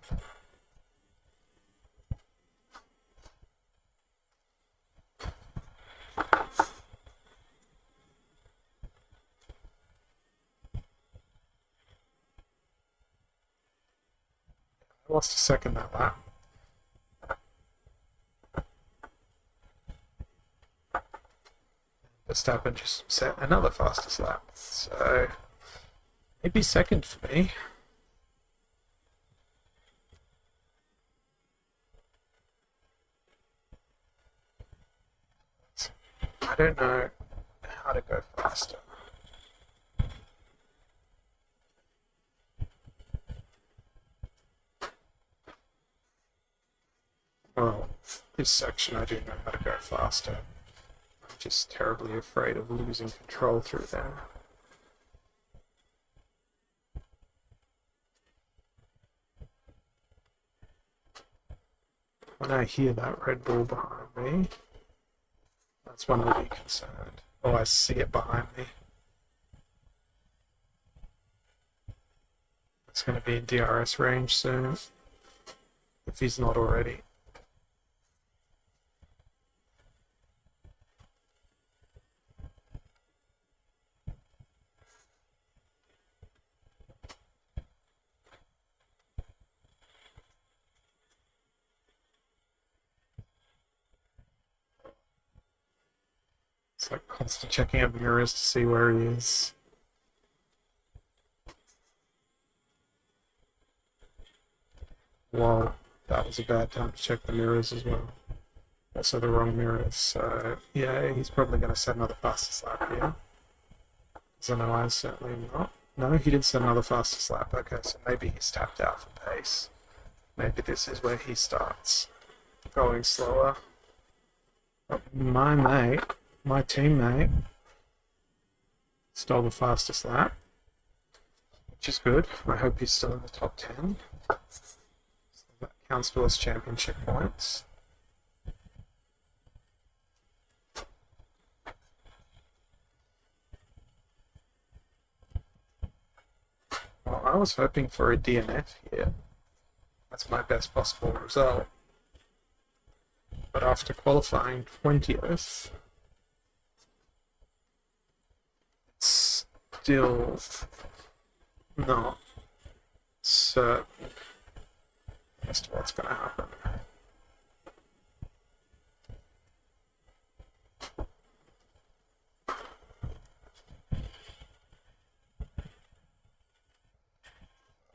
I lost a second that lap. Verstappen just set another fastest lap. So maybe second for me. don't know how to go faster. Well, this section I do know how to go faster. I'm just terribly afraid of losing control through there. When I hear that Red Bull behind me, that's when I'll be concerned. Oh, I see it behind me. It's going to be in DRS range soon, if he's not already. It's like constant checking out mirrors to see where he is. Well, that was a bad time to check the mirrors as well. Also the wrong mirrors, so yeah, he's probably going to set another fastest lap here. Because I know I'm certainly not. No, he did set another fastest lap. Okay, so maybe he's tapped out for pace. Maybe this is where he starts going slower. But my mate, my teammate, stole the fastest lap, which is good. I hope he's still in the top 10. So that counts towards championship points. Well, I was hoping for a DNF here. That's my best possible result. But after qualifying 20th, it's still not certain as to what's going to happen.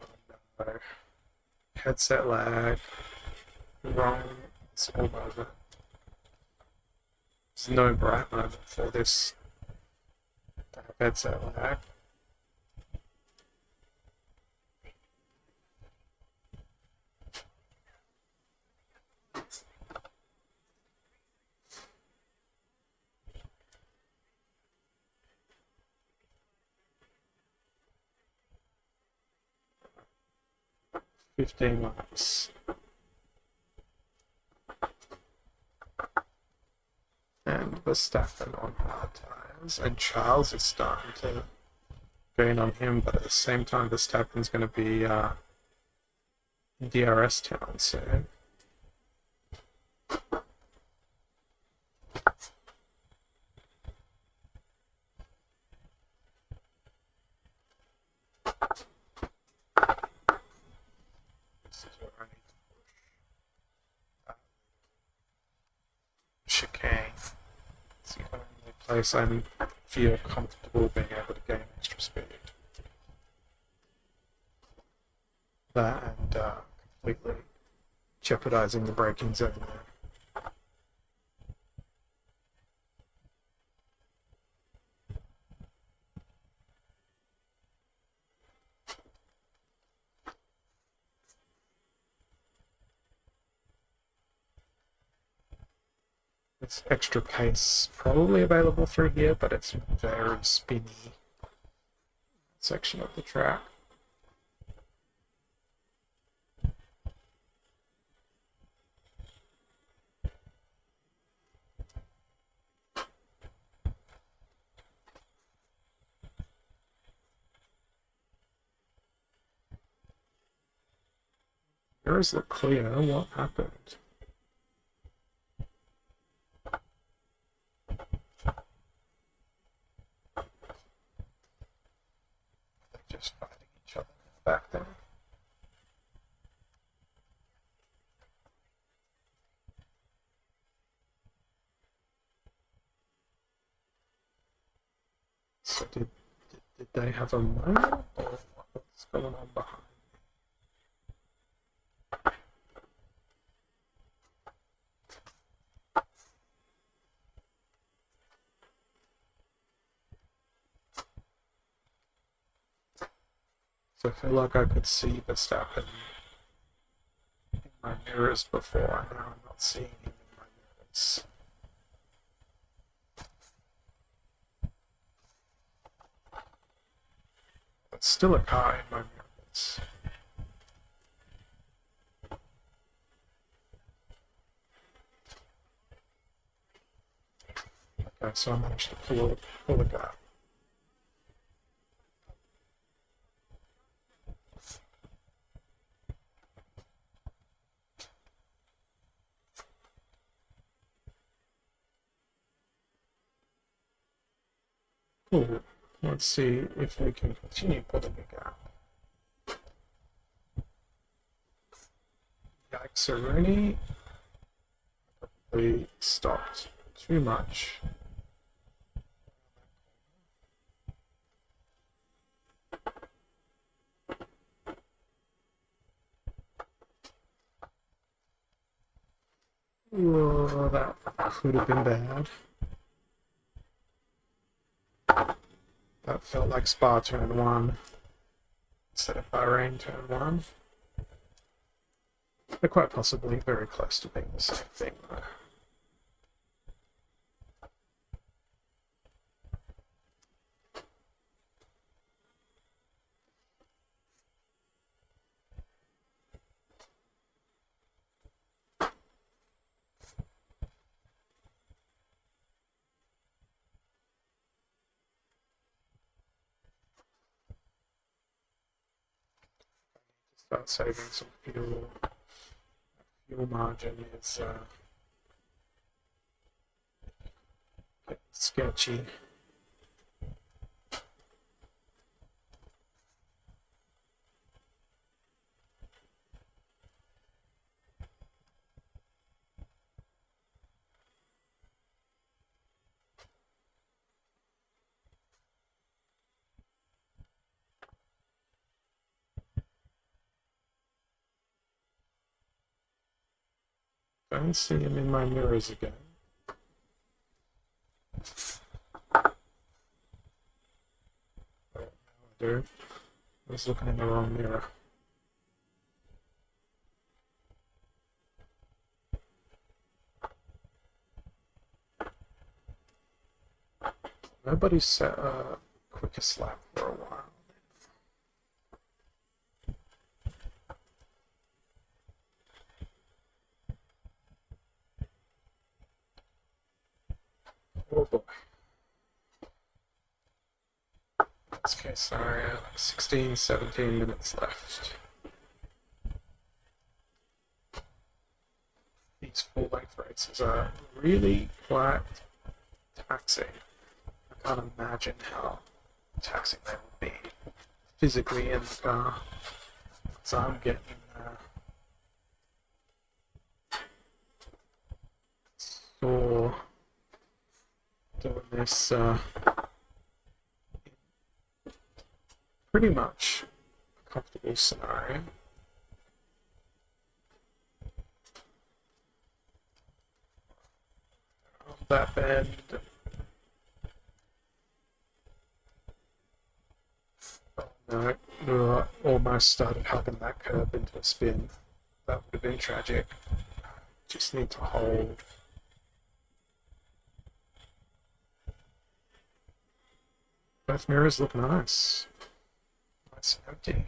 Oh, no. Headset lag, wrong small moment. There's no bright moment for this headset lag. $15. And Verstappen on hard tires, and Charles is starting to gain on him, but at the same time Verstappen's going to be in DRS town soon. Chicane. It's the only place I feel comfortable being able to gain extra speed. That and completely jeopardizing the braking zone there. There's extra pace probably available through here, but it's very spinny section of the track. Mirrors look clear. What happened? Just fighting each other back there. So did they have a moment, or what's going on behind? I feel like I could see Verstappen in my mirrors before, and now I'm not seeing him in my mirrors. But still a car in my mirrors. Okay, so I managed to pull a gap. Cool. Let's see if we can continue pulling a gap. Yikes, Rooney. Probably stopped too much. Whoa, that could have been bad. That felt like Spa turn 1 instead of Bahrain turn 1. They're quite possibly very close to being the same thing though. Start saving some fuel. Fuel margin is sketchy. Don't see him in my mirrors again. Oh, now I do. I was looking in the wrong mirror. Nobody set a quickest lap for a while. Oh boy. Best case scenario, like 16, 17 minutes left. These full-length races are really quite taxing. I can't imagine how taxing they would be physically in the car. So I'm getting sore doing this pretty much a comfortable scenario. That bend. Oh no, almost started hugging that curb into a spin. That would have been tragic. Just need to hold. Both mirrors look nice. Nice and empty.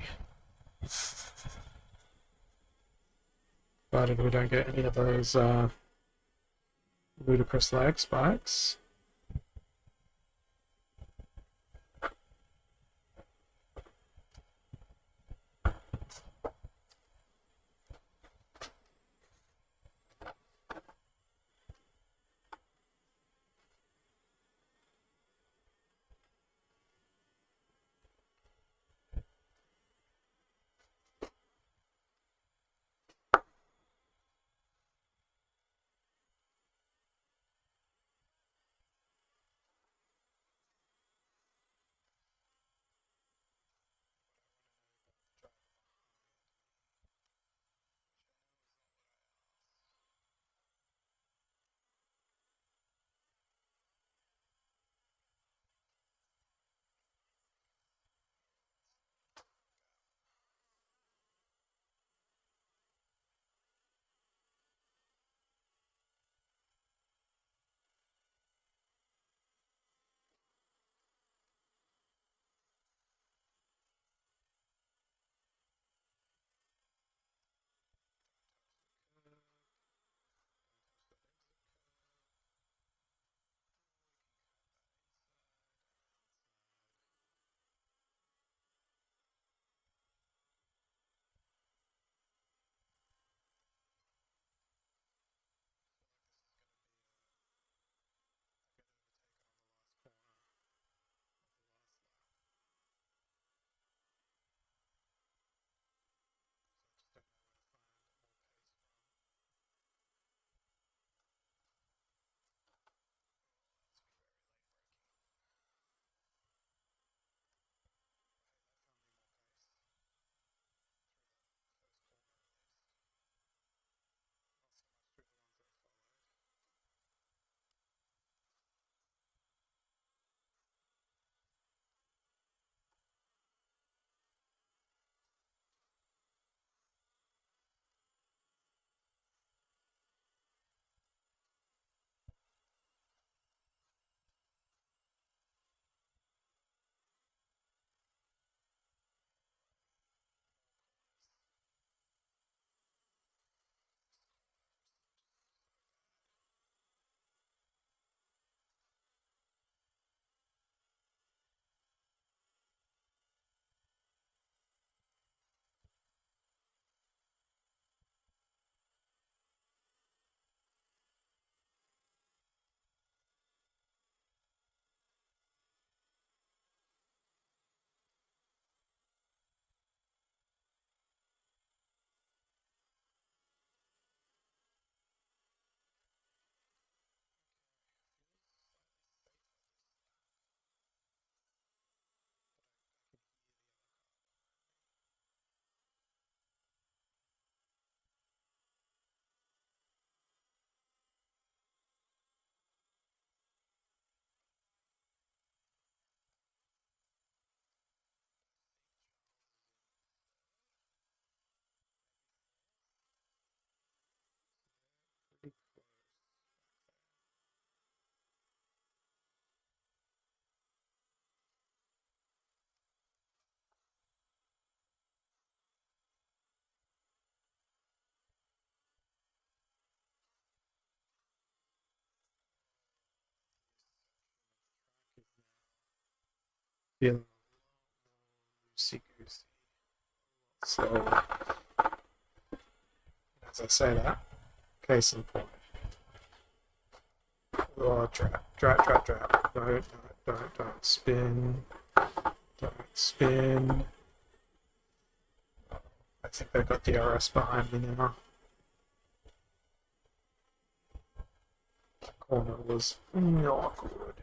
Provided we don't get any of those ludicrous lag spikes. Feeling loosey goosey. So, as I say that, case in point. Oh, drop. Don't spin. Don't spin. I think they've got DRS behind me now. That corner was not good.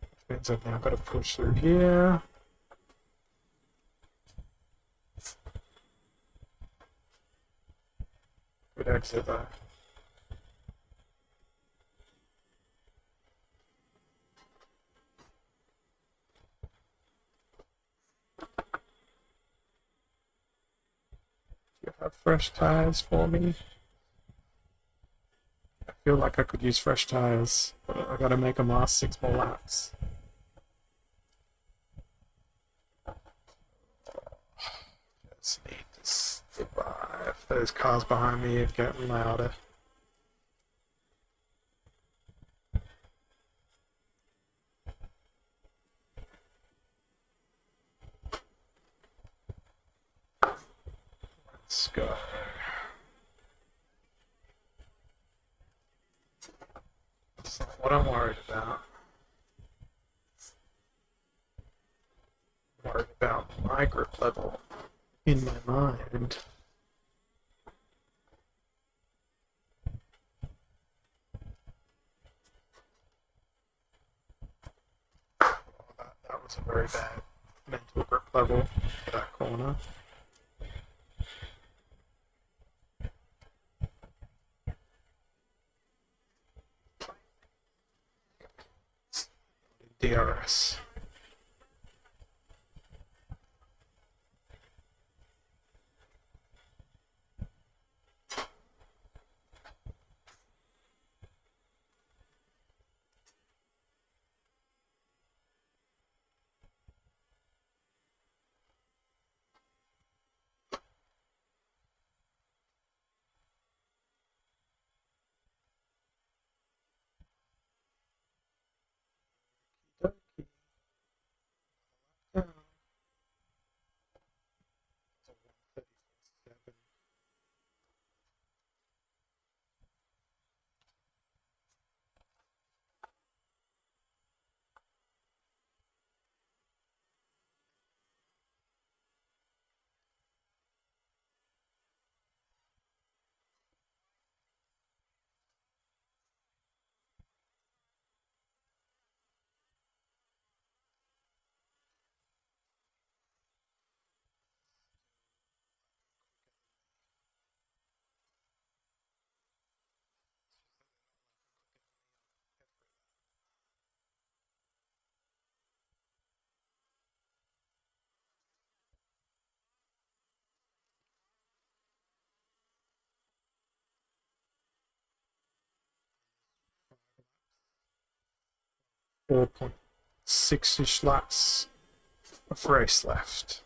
Which means I've now got to push through here. Good exit though. Do you have fresh tires for me? I feel like I could use fresh tires, but I gotta make them last 6 more laps. Just need to survive. Those cars behind me are getting louder. Let's go. That's not what I'm worried about. I'm worried about my grip level in my mind. That was a very bad mental grip level for that corner. DRS. Down. 4.6-ish laps of race left.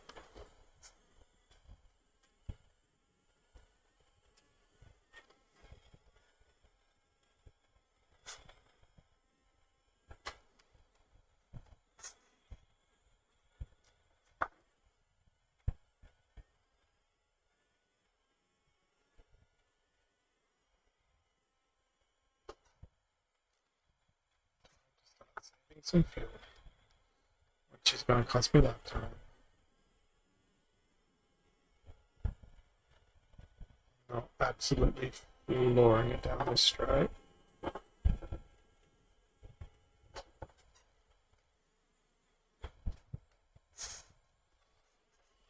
Saving some fuel, which is going to cost me lap time. Not absolutely flooring it down this straight.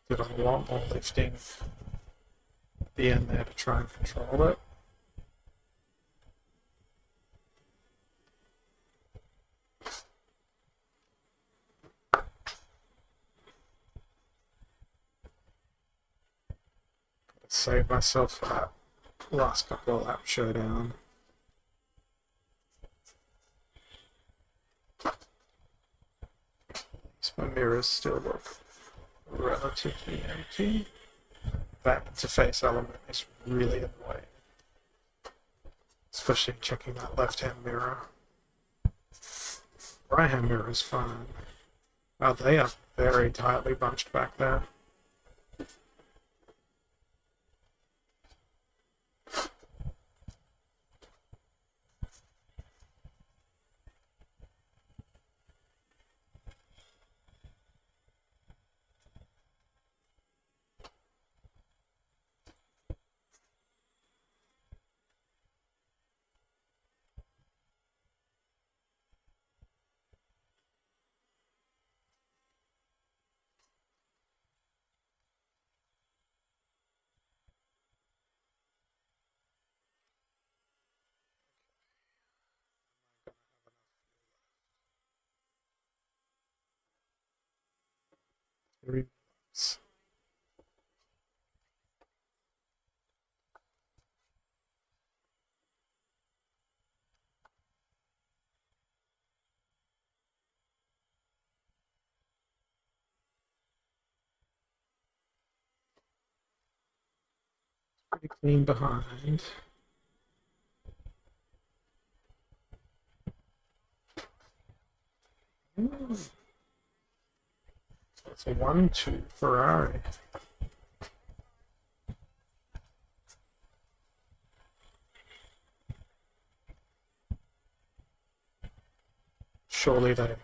Did a lot more lifting at the end there to try and control it. Save myself for that last couple of lap showdown. My mirrors still look relatively empty. That interface element is really annoying. It's especially checking that left-hand mirror. Right-hand mirror is fine. Oh, they are very tightly bunched back there. Pretty clean behind. It's a 1-2 Ferrari. Surely they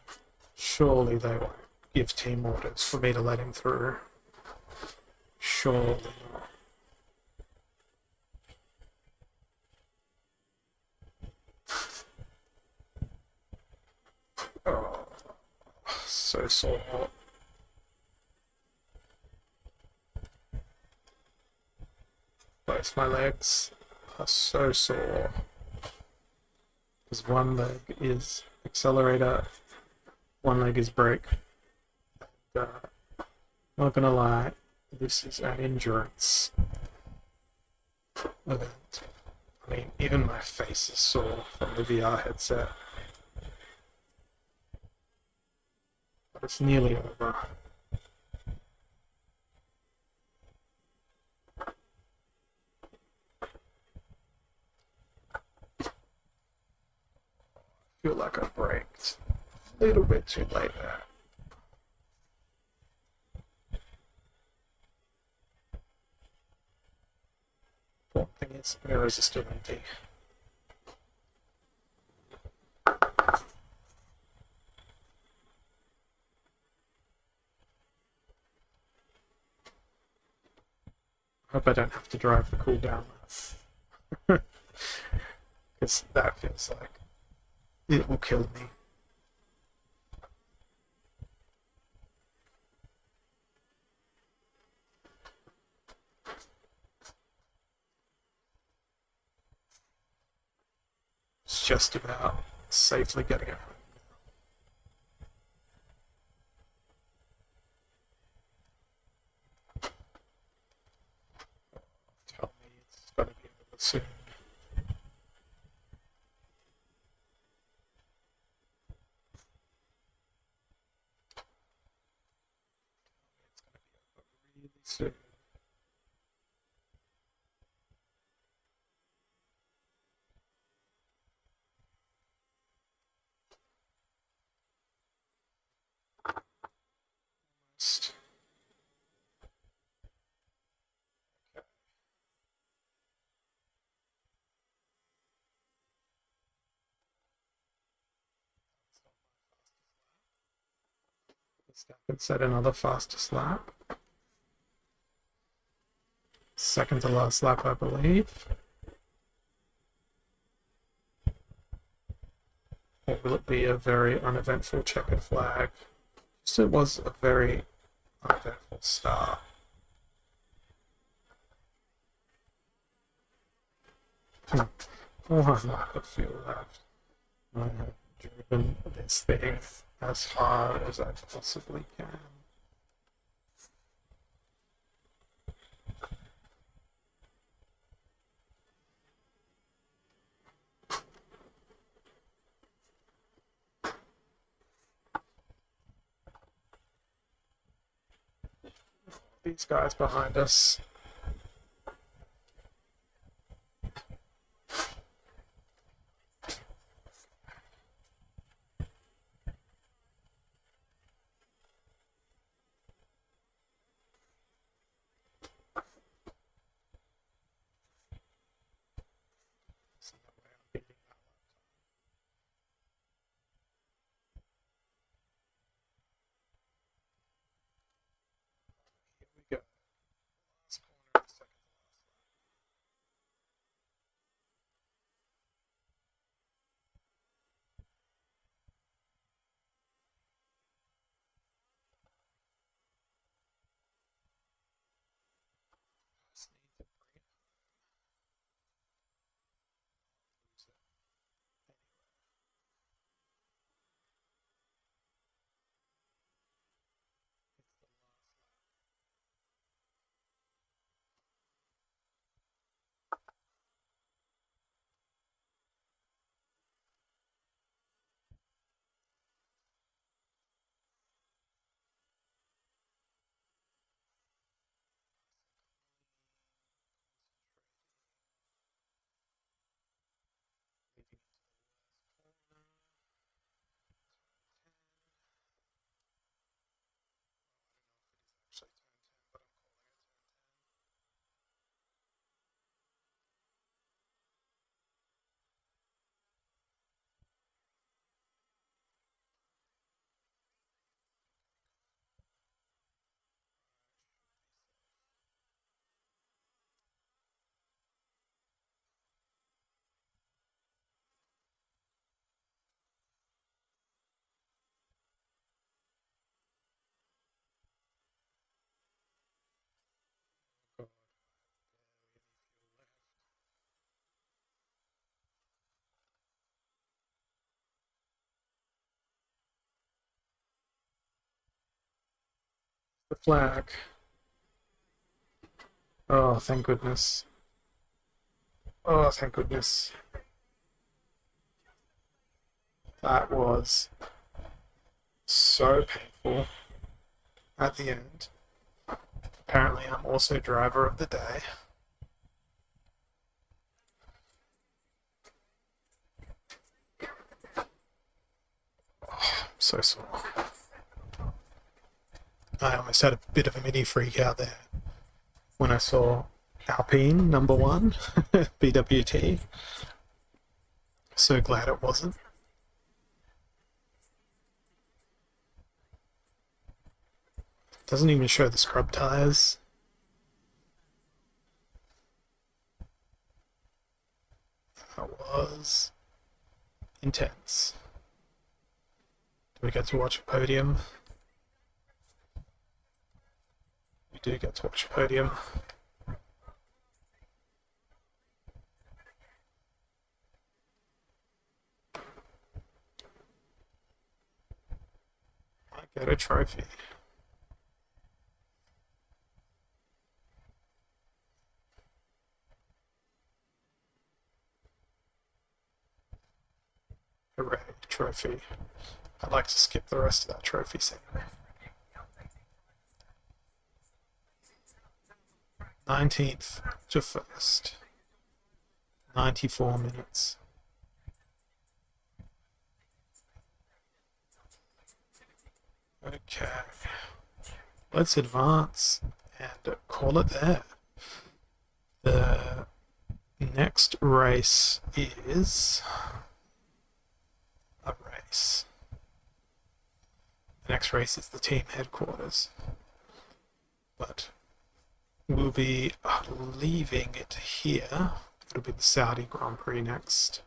won't give team orders for me to let him through. Surely not. Oh, so sore. Both my legs are so sore. Because one leg is accelerator, one leg is brake. And, not gonna lie, this is an endurance event. I mean, even my face is sore from the VR headset. But it's nearly over. I feel like I braked a little bit too late there. Important thing is, mirrors are still empty. Hope I don't have to drive the cool down lap. Because that feels like it will kill me. It's just about safely getting it home. Tell me it's going to be over soon. Really soon. I could set another fastest lap. Second to last lap, I believe. Or will it be a very uneventful checkered flag? So it was a very uneventful start. One lap of fuel left. I have driven this thing as hard as I possibly can. These guys behind us. flag. Oh, thank goodness. Oh, thank goodness. That was so painful at the end. Apparently, I'm also driver of the day. Oh, I'm so sore. I almost had a bit of a mini freak out there when I saw Alpine #1 BWT. So glad it wasn't. Doesn't even show the scrub tires. That was intense. Do we get to watch a podium? We do get to watch a podium. I get a trophy. Hooray, trophy. I'd like to skip the rest of that trophy scene. 19th to 1st. 94 minutes. Okay. Let's advance and call it there. The next race is a race. The next race is the team headquarters. But we'll be leaving it here. It'll be the Saudi Grand Prix next.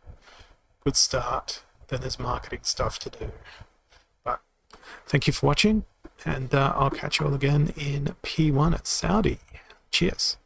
Good start. Then there's marketing stuff to do. But thank you for watching, and I'll catch you all again in P1 at Saudi. Cheers.